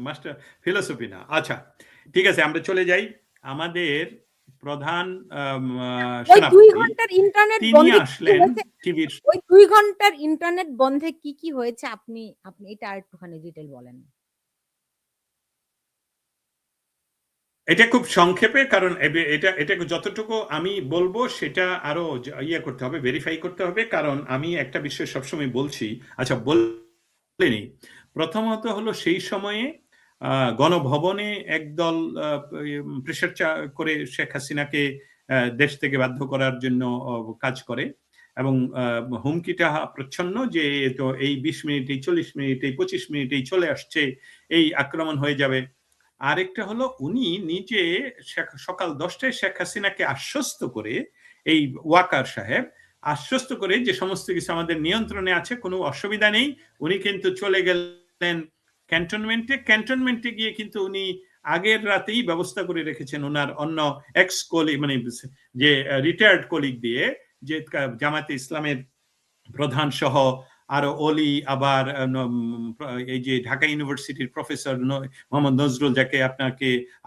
মাস্টার ফিলোসফি না। আচ্ছা ঠিক আছে, আমরা চলে যাই। আমাদের প্রধান তিনি আসলেন টিভির। ওই 2 ঘন্টার ইন্টারনেট বন্ধে কি কি হয়েছে আপনি এটা আরেকটুখানি ডিটেইল বলেন। এটা খুব সংক্ষেপে, কারণ এটা যতটুকু আমি বলবো সেটা আরো করতে হবে, ভেরিফাই করতে হবে, কারণ আমি একটা বিষয় সবসময় বলছি। আচ্ছা বলিনি, প্রথমত হলো সেই সময়ে গণভবনে একদল প্রেসার করে শেখ হাসিনাকে দেশ থেকে বাধ্য করার জন্য কাজ করে, এবং হুমকিটা প্রচ্ছন্ন যে তো এই 20 মিনিটেই 40 মিনিটেই 25 মিনিটেই চলে আসছে, এই আক্রমণ হয়ে যাবে। আরেকটা হলো উনি নিজে সকাল 10টায় শেখ হাসিনাকে আশ্বস্ত করে, এই ওয়াকার সাহেব আশ্বস্ত করে যে সমস্ত কিছু আমাদের নিয়ন্ত্রণে আছে, কোনো অসুবিধা নেই। উনি কিন্তু চলে গেলেন ক্যান্টনমেন্টে গিয়ে কিন্তু উনি আগের রাতেই ব্যবস্থা করে রেখেছেন ওনার অন্য এক্স কলিগ, মানে যে রিটায়ার্ড কলিগ দিয়ে, যে জামায়াতে ইসলামের প্রধান সহ আরো অলি, আবার এই যে ঢাকা ইউনিভার্সিটির প্রফেসর মোহাম্মদ নজরুল, যাকে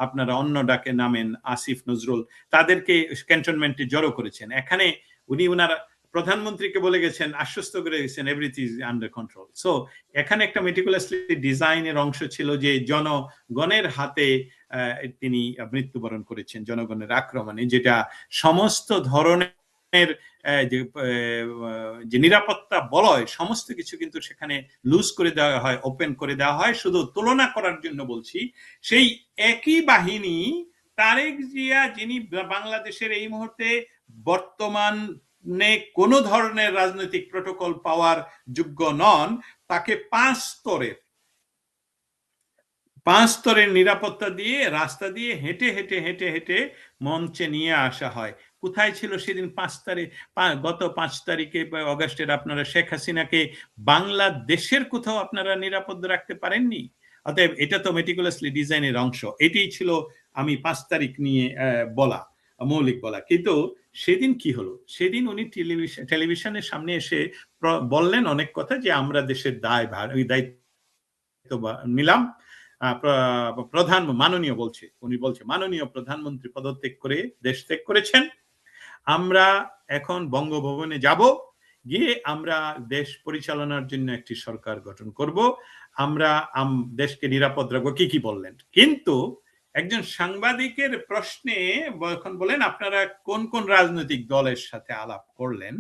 আপনারা অন্য ডাকে নামেন আসিফ নজরুল, তাদেরকে ক্যান্টনমেন্টে জড়ো করেছেন। এখানে উনি ওনার প্রধানমন্ত্রীকে বলে গেছেন, আশ্বস্ত করে গেছেন everything is under control. So এখানে একটা মেটিকুলাসলি ডিজাইনের অংশ ছিল যে জনগণের হাতে তিনি মৃত্যুবরণ করেছেন, জনগণের আক্রমণে, যেটা সমস্ত ধরনের যে নিরাপত্তা বলয় সমস্ত কিছু কিন্তু সেখানে লুজ করে দেওয়া হয়, ওপেন করে দেওয়া হয়। শুধু তুলনা করার জন্য বলছি, সেই একই বাহিনী তারেক জিয়া, যিনি বাংলাদেশের এই মুহূর্তে বর্তমানে কোন ধরনের রাজনৈতিক প্রোটোকল পাওয়ার যোগ্য নন, তাকে 5 স্তরের নিরাপত্তা দিয়ে রাস্তা দিয়ে হেঁটে হেঁটে হেঁটে হেঁটে মঞ্চে নিয়ে আসা হয়। কোথায় ছিল সেদিন গত 5 তারিখে অগাস্টের আপনারা শেখ হাসিনাকে বাংলাদেশের কোথাও আপনারা নিরাপদ রাখতে পারেননি? অতএব এটা তো মেটিকুলাসলি ডিজাইনের অংশ। এটাই ছিল আমি 5 তারিখ নিয়ে মৌলিক বলা। কিন্তু সেদিন কি হলো? সেদিন উনি টেলিভিশনের সামনে এসে বললেন অনেক কথা, যে আমরা দেশের দায়িত্ব নিলাম। মাননীয় প্রধানমন্ত্রী পদত্যাগ করে দেশ ত্যাগ করেছেন। আমরা এখন বঙ্গভবনে যাব, গিয়ে আমরা দেশ পরিচালনার জন্য একটি সরকার গঠন করব, আমরা দেশকে নিরাপদ রাখবো, কি বললেন। কিন্তু একজন সাংবাদিকের প্রশ্নে এখন বলেন আপনারা কোন কোন রাজনৈতিক দলের সাথে আলাপ করলেন,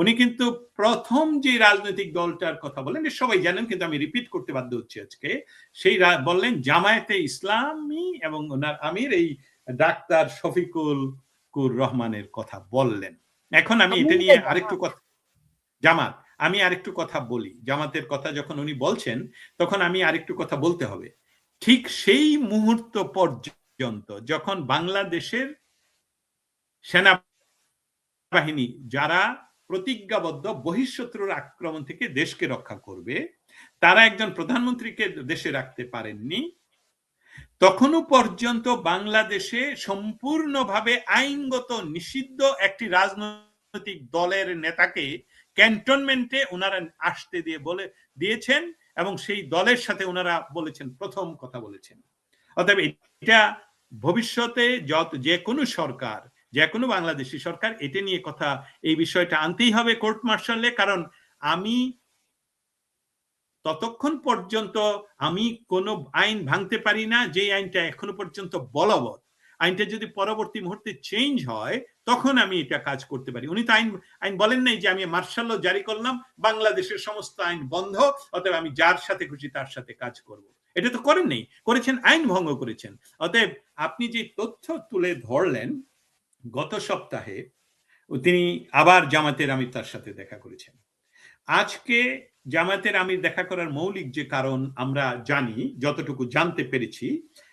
উনি কিন্তু প্রথম যে রাজনৈতিক দলটার কথা বলেন সবাই জানেন, কিন্তু আমি রিপিট করতে বাধ্য হচ্ছি আজকে, সেই বললেন জামায়াতে ইসলামী, এবং ওনার আমির এই ডাক্তার শফিকুল রহমানের কথা বললেন। এখন আমি এটা নিয়ে আরেকটু কথা, আমি আরেকটু কথা বলি। জামাতের কথা যখন উনি বলছেন, তখন আমি আরেকটু কথা বলতে হবে। ঠিক সেই মুহূর্ত পর্যন্ত যখন বাংলাদেশের সেনাবাহিনী, যারা প্রতিজ্ঞাবদ্ধ বহিঃশত্রুর আক্রমণ থেকে দেশকে রক্ষা করবে, তারা একজন প্রধানমন্ত্রীকে দেশে রাখতে পারেননি। তখনও পর্যন্ত বাংলাদেশে সম্পূর্ণভাবে আইনগত নিষিদ্ধ একটি রাজনৈতিক দলের নেতাকে ক্যান্টনমেন্টে ওনারা আসতে দিয়েছেন, এবং সেই দলের সাথে ওনারা বলেছেন, প্রথম কথা বলেছেন। অতএব এটা ভবিষ্যতে যে কোনো সরকার, যে কোনো বাংলাদেশি সরকার এটা নিয়ে কথা, এই বিষয়টা আনতেই হবে কোর্ট মার্শালে। কারণ আমি ততক্ষণ পর্যন্ত আমি কোনো আইন ভাঙতে পারি না যে আইনটা এখনো পর্যন্ত বলবৎ। আইনটা যদি পরবর্তী মুহূর্তে চেঞ্জ হয় তখন আমি এটা কাজ করতে পারি। উনি তো আইন বলেন নাই যে আমি মার্শাল ল জারি করলাম, বাংলাদেশের সমস্ত আইন বন্ধ, অতএব আমি যার সাথে খুশি তার সাথে কাজ করব। এটা তো করেন নেই, করেছেন আইন ভঙ্গ করেছেন। অতএব আপনি যে তথ্য তুলে ধরলেন, গত সপ্তাহে তিনি আবার জামাতের আমির তার সাথে দেখা করেছেন। আজকে জামায়াতের আমির দেখা করার মৌলিক যে কারণ আমরা জানি, যতটুকু জানতে পেরেছি,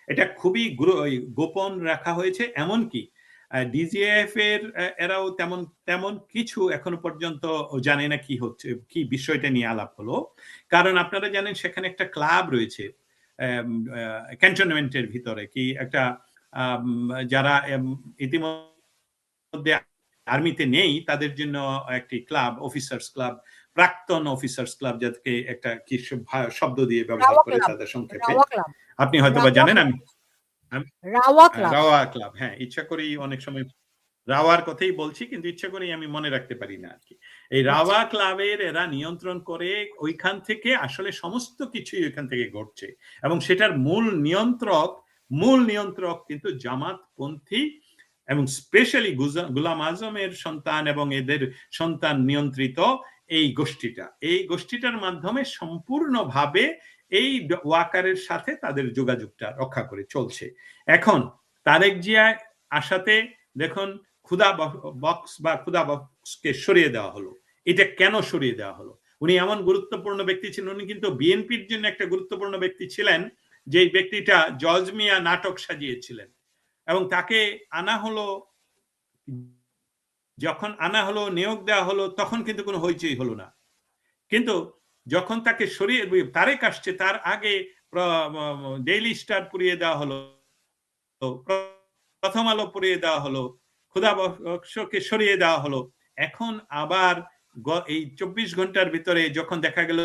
এটা খুবই গোপন রাখা হয়েছে। এমনকি ডিজিএফ এর এরাও তেমন কিছু এখনো পর্যন্ত জানে না কি হচ্ছে, কি বিষয়টা নিয়ে আলাপ হলো। কারণ আপনারা জানেন সেখানে একটা ক্লাব রয়েছে ক্যান্টনমেন্টের ভিতরে, কি একটা যারা ইতিমধ্যে আর্মিতে নেই তাদের জন্য একটি ক্লাব, অফিসার্স ক্লাব, প্রাক্তন অফিসার্স ক্লাব, যাদেরকে একটা কি শব্দ দিয়ে ব্যবহার করে তাদের সংক্ষেপে, আপনি হয়তো বা জানেন। আমি রাওয়া ক্লাব, হ্যাঁ, ইচ্ছা করেই অনেক সময় রাওয়ার কথাই বলছি, কিন্তু ইচ্ছা করেই আমি মনে রাখতে পারি না আর কি। এই রাওয়া ক্লাবের এরা নিয়ন্ত্রণ করে, ওইখান থেকে আসলে সমস্ত কিছুই ওইখান থেকে ঘটছে, এবং সেটার মূল নিয়ন্ত্রক কিন্তু জামাতপন্থী, এবং স্পেশালি গোলাম আজমের সন্তান এবং এদের সন্তান নিয়ন্ত্রিত এই গোষ্ঠীটার মাধ্যমে সম্পূর্ণভাবে এই ওয়াকারের সাথে তাদের যোগাযোগটা রক্ষা করে চলছে। এখন তারেক জিয়া আসাতে দেখুন ক্ষুধা বক্সকে সরিয়ে দেওয়া হলো। এটা কেন সরিয়ে দেওয়া হলো? উনি এমন গুরুত্বপূর্ণ ব্যক্তি ছিলেন, উনি কিন্তু বিএনপির জন্য একটা গুরুত্বপূর্ণ ব্যক্তি ছিলেন, যে ব্যক্তিটা জজ মিয়া নাটক সাজিয়েছিলেন, এবং তাকে আনা হলো, যখন আনা হলো, নিয়োগ দেওয়া হলো, তখন কিন্তু কোনো হইচই হলো না। কিন্তু যখন তাকে সরিয়ে তারেক আসছে, তার আগে ডেইলি স্টার পুড়িয়ে দেওয়া হলো, প্রথম আলো পুড়িয়ে দেওয়া হলো, ক্ষুধা বক্সকে সরিয়ে দেওয়া হলো। এখন আবার এই 24 ঘন্টার ভিতরে যখন দেখা গেল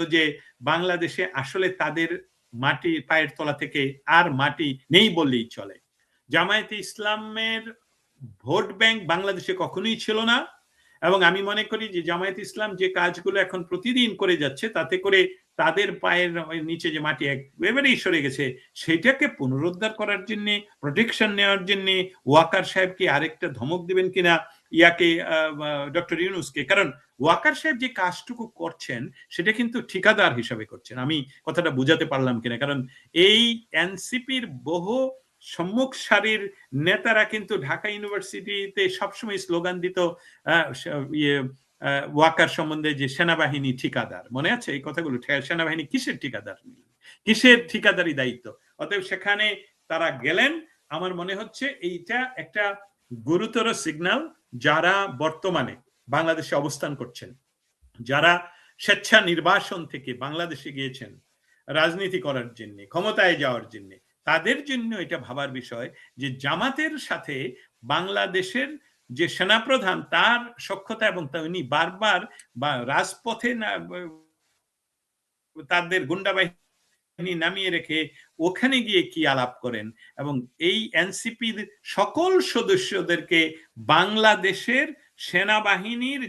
যে বাংলাদেশে আসলে তাদের মাটি পায়ের তলা থেকে আর মাটি নেই বললেই চলে। জামায়াতে ইসলামের ভোট ব্যাংক বাংলাদেশে কখনোই ছিল না, এবং আমি মনে করি যে জামায়াত ইসলাম যে কাজগুলো এখন প্রতিদিন করে যাচ্ছে, তাতে করে তাদের পায়ের নিচে যে মাটি একেবারেই সরে গেছে, সেটাকে পুনরুদ্ধার করার জন্য, প্রোটেকশন নেওয়ার জন্য ওয়াকার সাহেবকে আরেকটা ধমক দিবেন কিনা ইয়াকে, ডক্টর ইউনূসকে। কারণ ওয়াকার সাহেব যে কাজটুকু করছেন সেটা কিন্তু ঠিকাদার হিসাবে করছেন। আমি কথাটা বুঝাতে পারলাম কিনা? কারণ এই এনসিপির বহু সম্মুখ সারির নেতারা কিন্তু ঢাকা ইউনিভার্সিটিতে সবসময় স্লোগান দিত ওয়াকার সম্বন্ধে, যে সেনাবাহিনী ঠিকাদার। মনে আছে এই কথাগুলো? সেনাবাহিনী কিসের ঠিকাদার, কিসের ঠিকাদারি দায়িত্ব? অতএব সেখানে তারা গেলেন। আমার মনে হচ্ছে এইটা একটা গুরুতর সিগন্যাল, যারা বর্তমানে বাংলাদেশে অবস্থান করছেন, যারা স্বেচ্ছা নির্বাসন থেকে বাংলাদেশে গিয়েছেন রাজনীতি করার জন্য, ক্ষমতায় যাওয়ার জন্য, তাদের জন্য এটা ভাবার বিষয় যে জামাতের সাথে বাংলাদেশের যে সেনাপ্রধান, তার সখ্যতা, এবং উনি বারবার রাজপথে তাদের গুন্ডা বাহিনী নামিয়ে রেখে ওখানে গিয়ে কি আলাপ করেন, এবং এই এনসিপির সকল সদস্যদেরকে বাংলাদেশের সেনাবাহিনীর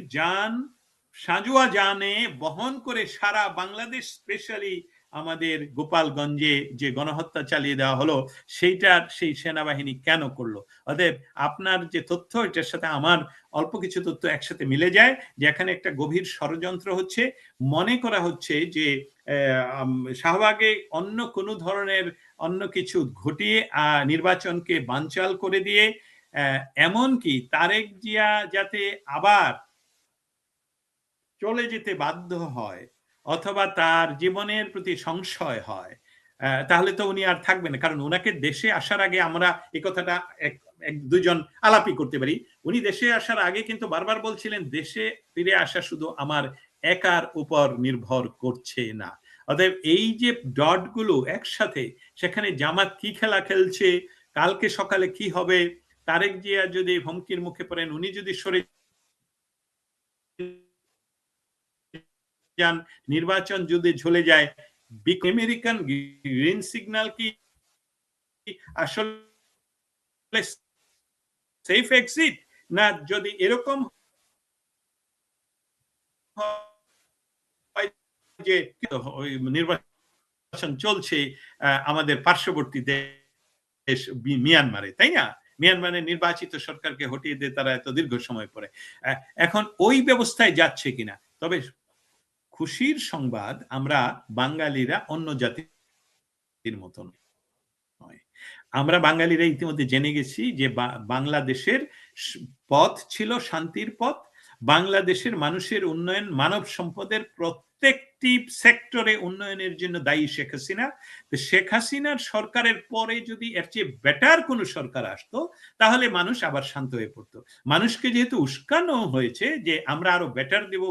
সাঁজোয়া জানে বহন করে সারা বাংলাদেশ, স্পেশালি আমাদের গোপালগঞ্জে যে গণহত্যা চালিয়ে দেওয়া হলো, সেই সেনাবাহিনী কেন করলো? অতএব আপনার যে তথ্য, এটার সাথে আমার অল্প কিছু তথ্য একসাথে মিলে যায়, যে এখানে একটা গভীর ষড়যন্ত্র হচ্ছে। মনে করা হচ্ছে যে শাহবাগে অন্য কিছু ঘটিয়ে নির্বাচনকে বানচাল করে দিয়ে, এমনকি তারেক জিয়া যাতে আবার চলে যেতে বাধ্য হয়, অথবা তার জীবনের প্রতি সংশয় হয়, তাহলে তো উনি আর থাকবেন না। কারণ ওনাকে দেশে আসার আগে আমরা এই কথাটা দুজন আলাপই করতে পারি। উনি দেশে আসার আগে কিন্তু বারবার বলছিলেন, দেশে ফিরে আসা শুধু আমার একার উপর নির্ভর করছে না, অতএব এই যে ডটগুলো একসাথে, সেখানে জামাত কি খেলা খেলছে, কালকে সকালে কি হবে, তারেক জিয়া যদি হুমকির মুখে পড়েন, উনি যদি সরে যান, নির্বাচন যদি ঝুলে যায়, আমেরিকান গ্রিন সিগন্যাল কি আসলে সেফ এক্সিট, না যদি এরকম হয় যে নির্বাচন চলছে আমাদের পার্শ্ববর্তী দেশ মিয়ানমারে, তাই না? মিয়ানমারের নির্বাচিত সরকারকে হটিয়ে দিয়ে তারা এত দীর্ঘ সময় পরে এখন ওই ব্যবস্থায় যাচ্ছে কিনা। তবে খুশির সংবাদ, আমরা বাঙালিরা অন্য জাতির মতন নয়। আমরা বাঙালিরা ইতিমধ্যে জেনে গেছি যে বাংলাদেশের পথ ছিল শান্তির পথ। বাংলাদেশের মানুষের উন্নয়ন, মানব সম্পদের প্রত্যেকটি সেক্টরে উন্নয়নের জন্য দায়ী শেখ হাসিনা। তো শেখ হাসিনার সরকারের পরে যদি এর চেয়ে বেটার কোনো সরকার আসতো, তাহলে মানুষ আবার শান্ত হয়ে পড়তো। মানুষকে যেহেতু উস্কানো হয়েছে যে আমরা আরো বেটার দেব,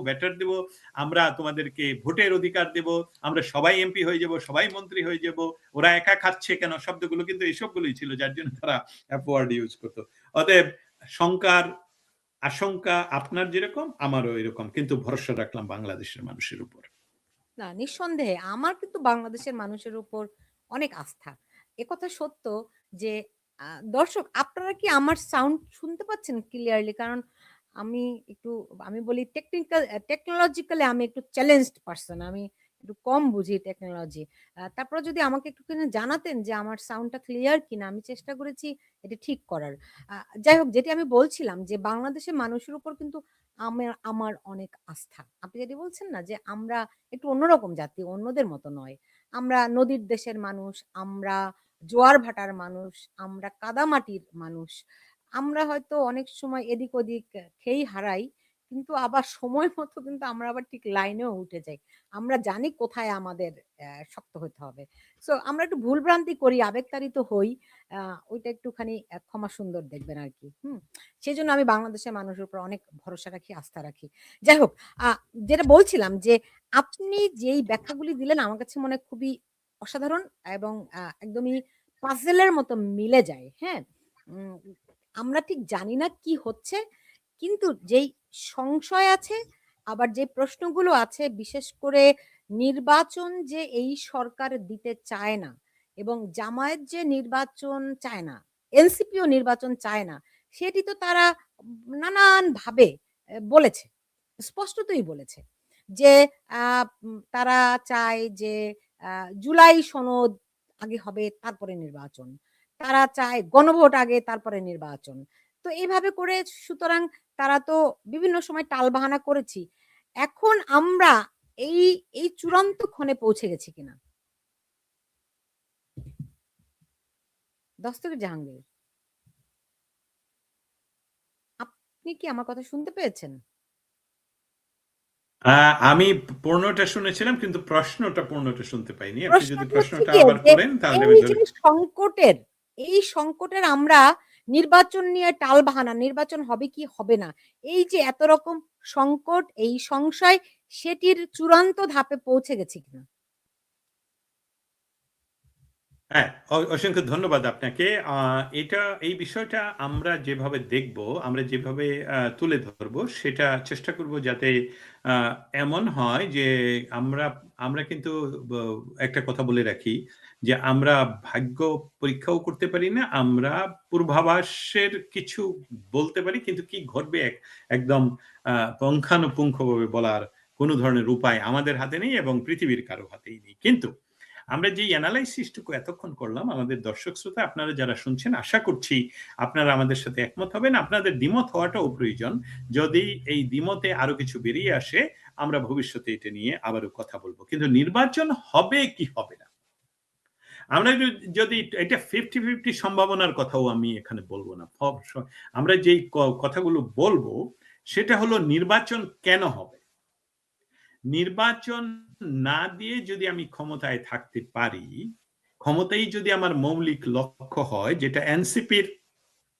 আমরা তোমাদেরকে ভোটের অধিকার দেব, আমরা সবাই এমপি হয়ে যাব, সবাই মন্ত্রী হয়ে যাব, ওরা একা খাচ্ছে কেন, শব্দগুলো কিন্তু এইসবগুলোই ছিল, যার জন্য তারা ওয়ার্ড ইউজ করতো। অতএব আশঙ্কা আপনার যেরকম আমারও এরকম, কিন্তু ভরসা রাখলাম বাংলাদেশের মানুষের উপর। না, নিঃসন্দেহে আমার কিন্তু বাংলাদেশের মানুষের উপর অনেক আস্থা। একথা সত্য যে দর্শক, আপনারা কি আমার সাউন্ড শুনতে পাচ্ছেন ক্লিয়ারলি? কারণ আমি বলি টেকনোলজিক্যালি আমি একটু চ্যালেঞ্জড পারসন। আমি একটু কম বুঝি টেকনোলজি। তারপরে যদি আমাকে একটুখানি জানাতেন যে আমার সাউন্ডটা ক্লিয়ার কিনা, আমি চেষ্টা করেছি এটা ঠিক করার। যাই হোক, যেটি আমি বলছিলাম যে বাংলাদেশের মানুষের উপর কিন্তু আমার অনেক আস্থা। আপনি যেটি বলছেন না যে আমরা একটু অন্যরকম জাতি, অন্যদের মতো নয়। আমরা নদীর দেশের মানুষ, আমরা জোয়ার ভাটার মানুষ, আমরা কাদামাটির মানুষ। আমরা হয়তো অনেক সময় এদিক ওদিক খেই হারাই, কিন্তু আবার সময় মতো কিন্তু আমরা আবার ঠিক লাইনেও উঠে যাই। আমরা জানি কোথায় আমাদের শক্ত হতে হবে। সো আমরা একটু ভুলভ্রান্তি করি, আবেগতাড়িত হই। ওইটা একটুখানি ক্ষমা সুন্দর দেখবেন আরকি। সেজন্য আমি বাংলাদেশের মানুষের উপর অনেক ভরসা রাখি, আস্থা রাখি। যাই হোক, যেটা বলছিলাম যে আপনি যেই ব্যাখ্যাগুলি দিলেন আমার কাছে মনে হয় খুবই অসাধারণ এবং একদমই পাজেলের মতো মিলে যায়। হ্যাঁ? উম আমরা ঠিক জানি না কি হচ্ছে, কিন্তু যেই সংশয় আছে, আবার যে প্রশ্নগুলো আছে, বিশেষ করে নির্বাচন যে এই সরকার দিতে চায় না এবং জামায়াত যে নির্বাচন চায় না, এনসিপিও নির্বাচন চায় না, সেটি তো তারা নানানভাবে বলেছে। স্পষ্টতই বলেছে যে তারা চায় যে জুলাই সনদ আগে হবে, তারপরে নির্বাচন। তারা চায় গণভোট আগে, তারপরে নির্বাচন। তো এইভাবে করে সুতরাং তারা তো বিভিন্ন সময় টালবাহানা করেছি। এখন আমরা এই এই চূড়ান্ত ক্ষণে পৌঁছে গেছি কিনা? দস্তগীর জাহাঙ্গীর, আপনি কি আমার কথা শুনতে পেয়েছেন? আমি পূর্ণটা শুনেছিলাম, কিন্তু পূর্ণটা শুনতে পাইনি। আপনি যদি প্রশ্নটি হচ্ছে প্রশ্নটা গিয়ে আবার যে করেন তাহলে আমি এই যে ধরে। সংকটের আমরা নির্বাচন নিয়ে টালবাহানা, নির্বাচন হবে কি হবে না, এই যে এত রকম সংকট, এই সংশয়, সেটির চূড়ান্ত ধাপে পৌঁছে গেছি কিনা? হ্যাঁ, অসংখ্য ধন্যবাদ আপনাকে। এই বিষয়টা আমরা যেভাবে দেখব, আমরা যেভাবে তুলে ধরব, সেটা চেষ্টা করব যাতে আ এমন হয় যে আমরা আমরা কিন্তু ব একটা কথা বলে রাখি যে আমরা ভাগ্য পরীক্ষাও করতে পারি না। আমরা পূর্বাভাসের কিছু বলতে পারি, কিন্তু কি ঘটবে একদম পুঙ্খানুপুঙ্খভাবে বলার কোন ধরনের উপায় আমাদের হাতে নেই এবং পৃথিবীর কারো হাতেই নেই। কিন্তু আমরা যে এনালাইসিসটুকু এতক্ষণ করলাম, আমাদের দর্শক শ্রোতা আপনারা যারা শুনছেন, আশা করছি আপনারা আমাদের সাথে একমত হবেন। আপনাদের দ্বিমত হওয়াটাও প্রয়োজন। যদি এই দ্বিমতে আরো কিছু বেরিয়ে আসে, আমরা ভবিষ্যতে এটা নিয়ে আবারও কথা বলবো। কিন্তু নির্বাচন হবে কি হবে না, আমরা যদি এটা 50-50 সম্ভাবনার কথাও আমি এখানে বলবো না। আমরা যেই কথাগুলো বলবো সেটা হলো নির্বাচন কেন হবে? নির্বাচন না দিয়ে যদি আমি ক্ষমতায় থাকতে পারি, ক্ষমতাই যদি আমার মৌলিক লক্ষ্য হয়, যেটা এনসিপির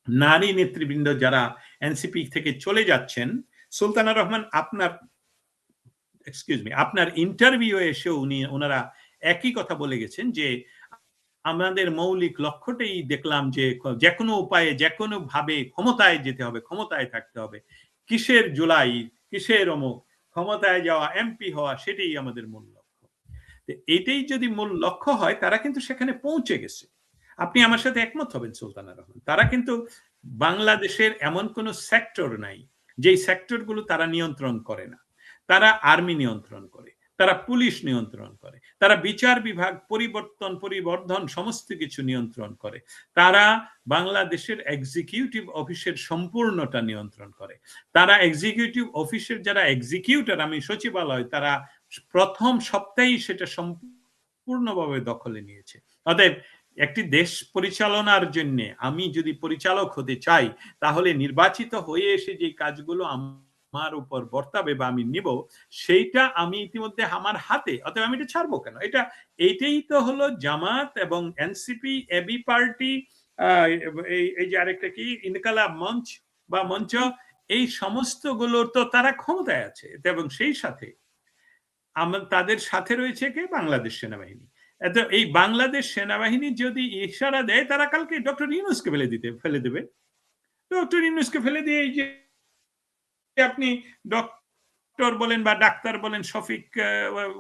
নারী নেতৃবৃন্দ যারা এনসিপি থেকে চলে যাচ্ছেন, সুলতানা রহমান আপনার এক্সকিউজ মি, আপনার ইন্টারভিউ এসে ওনারা একই কথা বলে গেছেন যে আমাদের মৌলিক লক্ষ্যটাই দেখলাম যে যে কোনো উপায়ে যে কোনো ভাবে ক্ষমতায় যেতে হবে, ক্ষমতায় থাকতে হবে। কিসের জুলাই, কিসের অমুক, ক্ষমতায় যাওয়া, এমপি হওয়া, সেটাই আমাদের মূল লক্ষ্য। এটাই যদি মূল লক্ষ্য হয়, তারা কিন্তু সেখানে পৌঁছে গেছে। আপনি আমার সাথে একমত হবেন সুলতানা রহমান, তারা কিন্তু বাংলাদেশের এমন কোন সেক্টর নাই যেই সেক্টরগুলো তারা নিয়ন্ত্রণ করে না। তারা আর্মি নিয়ন্ত্রণ করে, তারা পুলিশ নিয়ন্ত্রণ করে, তারা বিচার বিভাগ পরিবর্ধন সমস্ত কিছু নিয়ন্ত্রণ করে, তারা বাংলাদেশের এক্সিকিউটিভ অফিসের সম্পূর্ণটা নিয়ন্ত্রণ করে, তারা এক্সিকিউটিভ অফিসের যারা এক্সিকিউটর, আমি সচিবালয়, তারা প্রথম সপ্তাহেই সেটা সম্পূর্ণভাবে দখলে নিয়েছে। অতএব একটি দেশ পরিচালনার জন্য আমি যদি পরিচালক হতে চাই, তাহলে নির্বাচিত হয়ে এসে যে কাজগুলো আমার উপর বর্তাবে বা আমি নিব, সেইটা আমি ইতিমধ্যে আমার হাতে, অতএব আমি এটা ছাড়বো কেন? এইটাই তো হলো জামাত এবং এনসিপি, এবি পার্টি, এই যে আরেকটা কি ইনকালাব মঞ্চ বা মঞ্চ, এই সমস্ত গুলোর তো তারা ক্ষমতায় আছে, এবং সেই সাথে তাদের সাথে রয়েছে কে? বাংলাদেশ সেনাবাহিনী। এই বাংলাদেশ সেনাবাহিনী যদি ইশারা দেয়, তারা কালকে ডক্টর ইউনূসকে ফেলে দেবে। ডক্টর ইউনূসকে ফেলে দিয়ে এই যে আপনি ডক্টর বলেন বা ডাক্তার বলেন শফিক,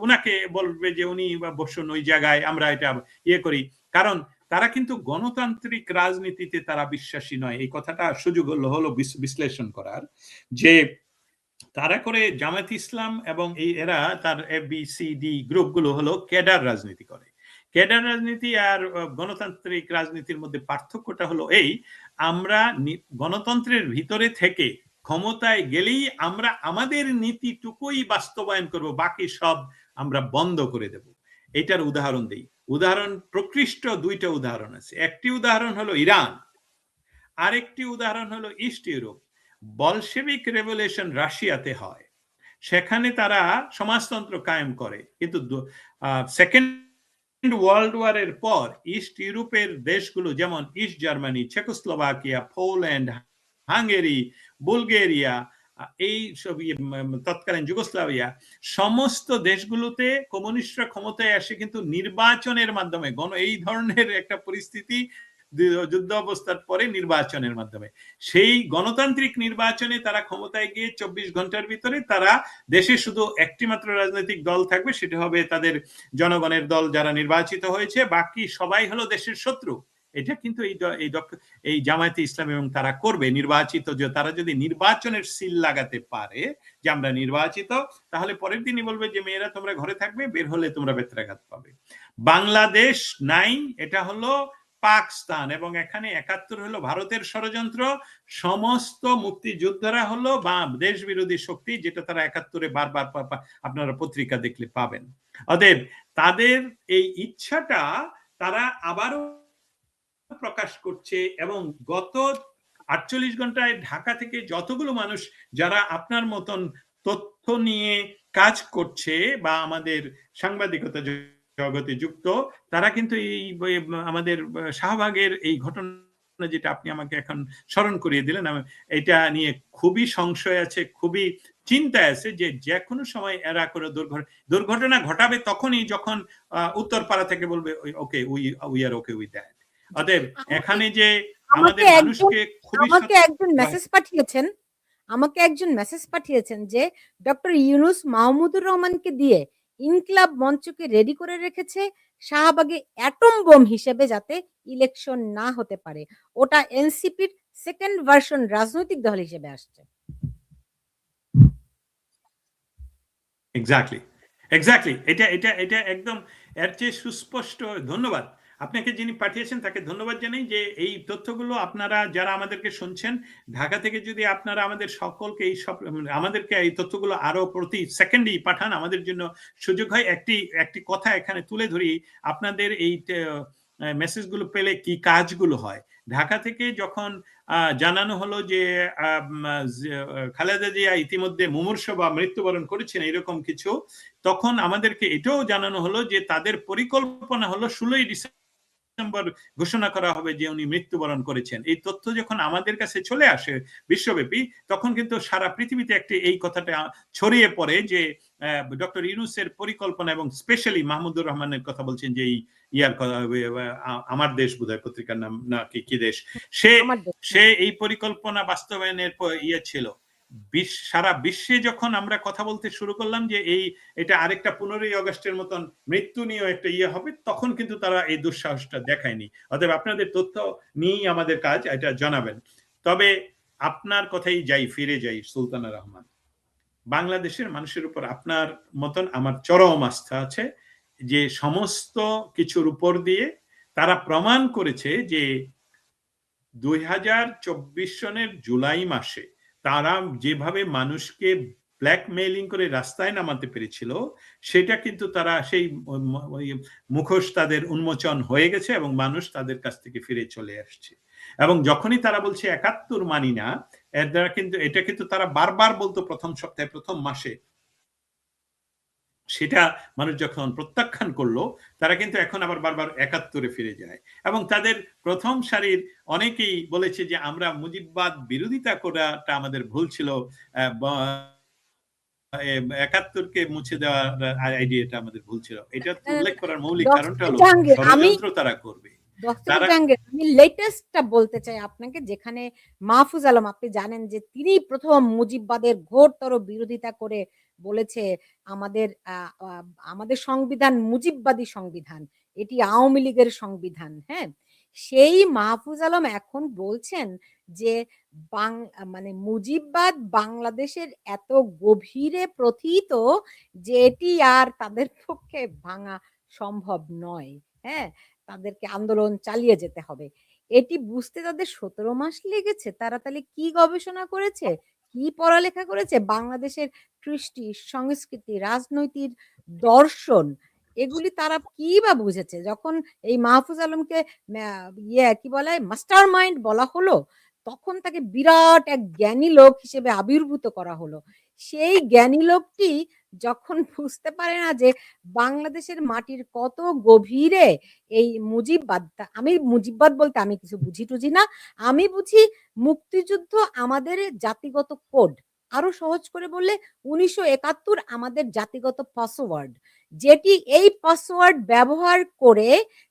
উনাকে বলবে যে উনি বসুন ওই জায়গায়, আমরা এটা ইয়ে করি। কারণ তারা কিন্তু গণতান্ত্রিক রাজনীতিতে তারা বিশ্বাসী নয়। এই কথাটা সুযোগ হলো বিশ্লেষণ করার, যে তারা করে জামায়াত ইসলাম এবং এরা তার এবিসিডি গ্রুপগুলো হলো ক্যাডার রাজনীতি করে। ক্যাডার রাজনীতি আর গণতান্ত্রিক রাজনীতির মধ্যে পার্থক্যটা হলো এই, আমরা গণতন্ত্রের ভিতরে থেকে ক্ষমতায় গেলেই আমরা আমাদের নীতিটুকুই বাস্তবায়ন করব, বাকি সব আমরা বন্ধ করে দেব। এটার উদাহরণ দেই। প্রকৃষ্ট দুইটা উদাহরণ আছে। একটি উদাহরণ হলো ইরান, আরেকটি উদাহরণ হলো ইস্ট ইউরোপ। বলশেভিক রেভলিউশন রাশিয়াতে হয়, সেখানে তারা সমাজতন্ত্র কায়েম করে, কিন্তু সেকেন্ড ওয়ার্ল্ড ওয়ারের পর ইস্ট ইউরোপের দেশগুলো, যেমন east Germany, Czechoslovakia, Poland, Hungary, Bulgaria, এই সব তৎকালীন যুগোস্লাভিয়া, সমস্ত দেশগুলোতে কমিউনিস্টরা ক্ষমতায় আসে কিন্তু নির্বাচনের মাধ্যমে। এই ধরনের একটা পরিস্থিতি যুদ্ধ অবস্থার পরে নির্বাচনের মাধ্যমে, সেই গণতান্ত্রিক নির্বাচনে তারা ক্ষমতায় গিয়ে 24 ঘন্টার ভিতরে তারা দেশে শুধু একটি মাত্র রাজনৈতিক দল থাকবে, সেটা হবে তাদের জনগণের দল যারা নির্বাচিত হয়েছে, বাকি সবাই হলো দেশের শত্রু। এটা কিন্তু এই জামায়াতে ইসলাম এবং তারা করবে নির্বাচিত, যে তারা যদি নির্বাচনের সিল লাগাতে পারে যে আমরা নির্বাচিত, তাহলে পরের দিনই বলবে যে মেয়েরা তোমরা ঘরে থাকবে, বের হলে তোমরা বেত্রাঘাত পাবে। বাংলাদেশ নাই, এটা হলো পাকিস্তান, এবং এখানে 71 হলো ভারতের ষড়যন্ত্র। সমস্ত মুক্তিযোদ্ধারা হলো বা দেশ বিরোধী শক্তি, যেটা তারা 71-এ বারবার আপনারা পত্রিকা দেখলে পাবেন। অতএব তাদের এই ইচ্ছাটা তারা আবারও প্রকাশ করছে, এবং গত 48 ঘন্টায় ঢাকা থেকে যতগুলো মানুষ যারা আপনার মতন তথ্য নিয়ে কাজ করছে বা আমাদের সাংবাদিকতা জগতে যুক্ত, তারা কিন্তু এই আমাদের শাহবাগের এই ঘটনা যেটা আপনি আমাকে এখন স্মরণ করিয়ে দিলেন, এটা নিয়ে খুবই সংশয় আছে, খুবই চিন্তায় আছে যে যে কোনো সময় এরা করে দুর্ঘটনা ঘটাবে, তখনই যখন উত্তরপাড়া থেকে বলবে okay we are okay with that. অতএব এখানে যে আমাদের মানুষকে আমাকে একজন মেসেজ পাঠিয়েছেন যে ডক্টর ইউনূস মাহমুদুর রহমানকে দিয়ে ইনকিলাব মঞ্চকে রেডি করে রেখেছে শাহবাগে অ্যাটম বোম হিসেবে, যাতে ইলেকশন না হতে পারে। ওটা এনসিপির সেকেন্ড ভার্সন রাজনৈতিক দল হিসেবে আসছে। এক্স্যাক্টলি এটা একদম এর চেয়ে সুস্পষ্ট। ধন্যবাদ আপনাকে, যিনি পাঠিয়েছেন তাকে ধন্যবাদ জানাই যে এই তথ্যগুলো আপনারা যারা আমাদেরকে শুনছেন ঢাকা থেকে, যদি আপনারা আমাদের সকলকে আমাদেরকে এই তথ্যগুলো আরো প্রতি সেকেন্ডেই পাঠান, আমাদের জন্য সুযোগ হয়। একটি কথা এখানে তুলে ধরি, আপনাদের এই মেসেজগুলো পেলে কি কাজগুলো হয়। ঢাকা থেকে যখন জানানো হলো যে খালেদা জিয়া ইতিমধ্যে মুমূর্ষ বা মৃত্যুবরণ করেছেন এরকম কিছু, তখন আমাদেরকে এটাও জানানো হলো যে তাদের পরিকল্পনা হলো 16 ডিসেম্বর ঘোষণা করা হবে যে উনি মৃত্যুবরণ করেছেন। এই তথ্য যখন আমাদের কাছে চলে আসে বিশ্বব্যাপী, তখন কিন্তু সারা পৃথিবীতে একটি এই কথাটা ছড়িয়ে পড়ে যে ডক্টর ইউনূসের পরিকল্পনা, এবং স্পেশালি মাহমুদুর রহমানের কথা বলছেন যে এই ইয়ার আমার দেশ বোধহয় পত্রিকার নাম, না কি দেশ, সে এই পরিকল্পনা বাস্তবায়নের ইয়ে ছিল। সারা বিশ্বে যখন আমরা কথা বলতে শুরু করলাম যে এটা আরেকটা 15ই আগস্টের মতন মৃত্যু নিয়েও একটা ইয়ে হবে, তখন কিন্তু তারা এই দুঃসাহসটা দেখায়নি। অতএব আপনাদের তথ্য নিয়েই আমাদের কাজ, এটা জানাবেন। তবে আপনার কথাই ফিরে যাই সুলতানা রহমান, বাংলাদেশের মানুষের উপর আপনার মতন আমার চরম আস্থা আছে যে সমস্ত কিছুর উপর দিয়ে তারা প্রমাণ করেছে যে 2024 সনের জুলাই মাসে তারা যেভাবে মানুষকে ব্ল্যাকমেইলিং করে রাস্তায় নামাতে পেরেছিল, সেটা কিন্তু তারা সেই মুখোশ তাদের উন্মোচন হয়ে গেছে এবং মানুষ তাদের কাছ থেকে ফিরে চলে আসছে। এবং যখনই তারা বলছে 71 মানি না, এর দ্বারা কিন্তু এটা কিন্তু তারা বারবার বলতো প্রথম সপ্তাহে, প্রথম মাসে, সেটা মানুষ যখন প্রত্যাখ্যান করলো, তারা কিন্তু এখন আবার বারবার 71-এ ফিরে যায়। এবং তাদের প্রথম সারির অনেকেই বলেছে যে আমরা মুজিববাদ বিরোধিতা করাটা আমাদের ভুল ছিল, 71-কে মুছে দেওয়ার আইডিয়াটা আমাদের ভুল ছিল। এটা উল্লেখ করার মৌলিক কারণটা হলো ষড়যন্ত্র তারা করবে। আমি লেটেস্টটা বলতে চাই আপনাকে, যেখানে মাহফুজ আলম, আপনি জানেন যে তিনি প্রথম মুজিববাদের ঘোরতর বিরোধিতা করে বলেছে আমাদের সংবিধান মুজিববাদী সংবিধান, এটি আওয়ামী লীগের সংবিধান। হ্যাঁ, সেই মাহফুজ আলম এখন বলছেন যে মানে মুজিববাদ বাংলাদেশের এত গভীরে প্রথিত যে এটি আর তাদের পক্ষে ভাঙা সম্ভব নয়। হ্যাঁ, তাদেরকে আন্দোলন চালিয়ে যেতে হবে। এটি বুঝতে তাদের 17 মাস লেগেছে। তারা তাহলে কি গবেষণা করেছে, কি পড়ালেখা করেছে, বাংলাদেশের কৃষ্টি, সংস্কৃতি, রাজনৈতিক দর্শন, এগুলি তারা কি বা বুঝেছে? যখন এই মাহফুজ আলমকে কি বলে মাস্টার মাইন্ড বলা হলো, তখন তাকে বিরাট এক জ্ঞানী লোক হিসেবে আবির্ভূত করা হলো। সেই জ্ঞানী লোকটি যখন বুঝতে পারে না যে বাংলাদেশের মাটির কত গভীরে এই মুজিববাদটা, আমি মুজিববাদ বলতে আমি কিছু বুঝি টুঝি না, আমি বুঝি মুক্তিযুদ্ধ আমাদের জাতিগত কোড। আরো সহজ করে বললে 1971 আমাদের জাতিগত পাসওয়ার্ড, যেটি এই পাসওয়ার্ড ব্যবহার করে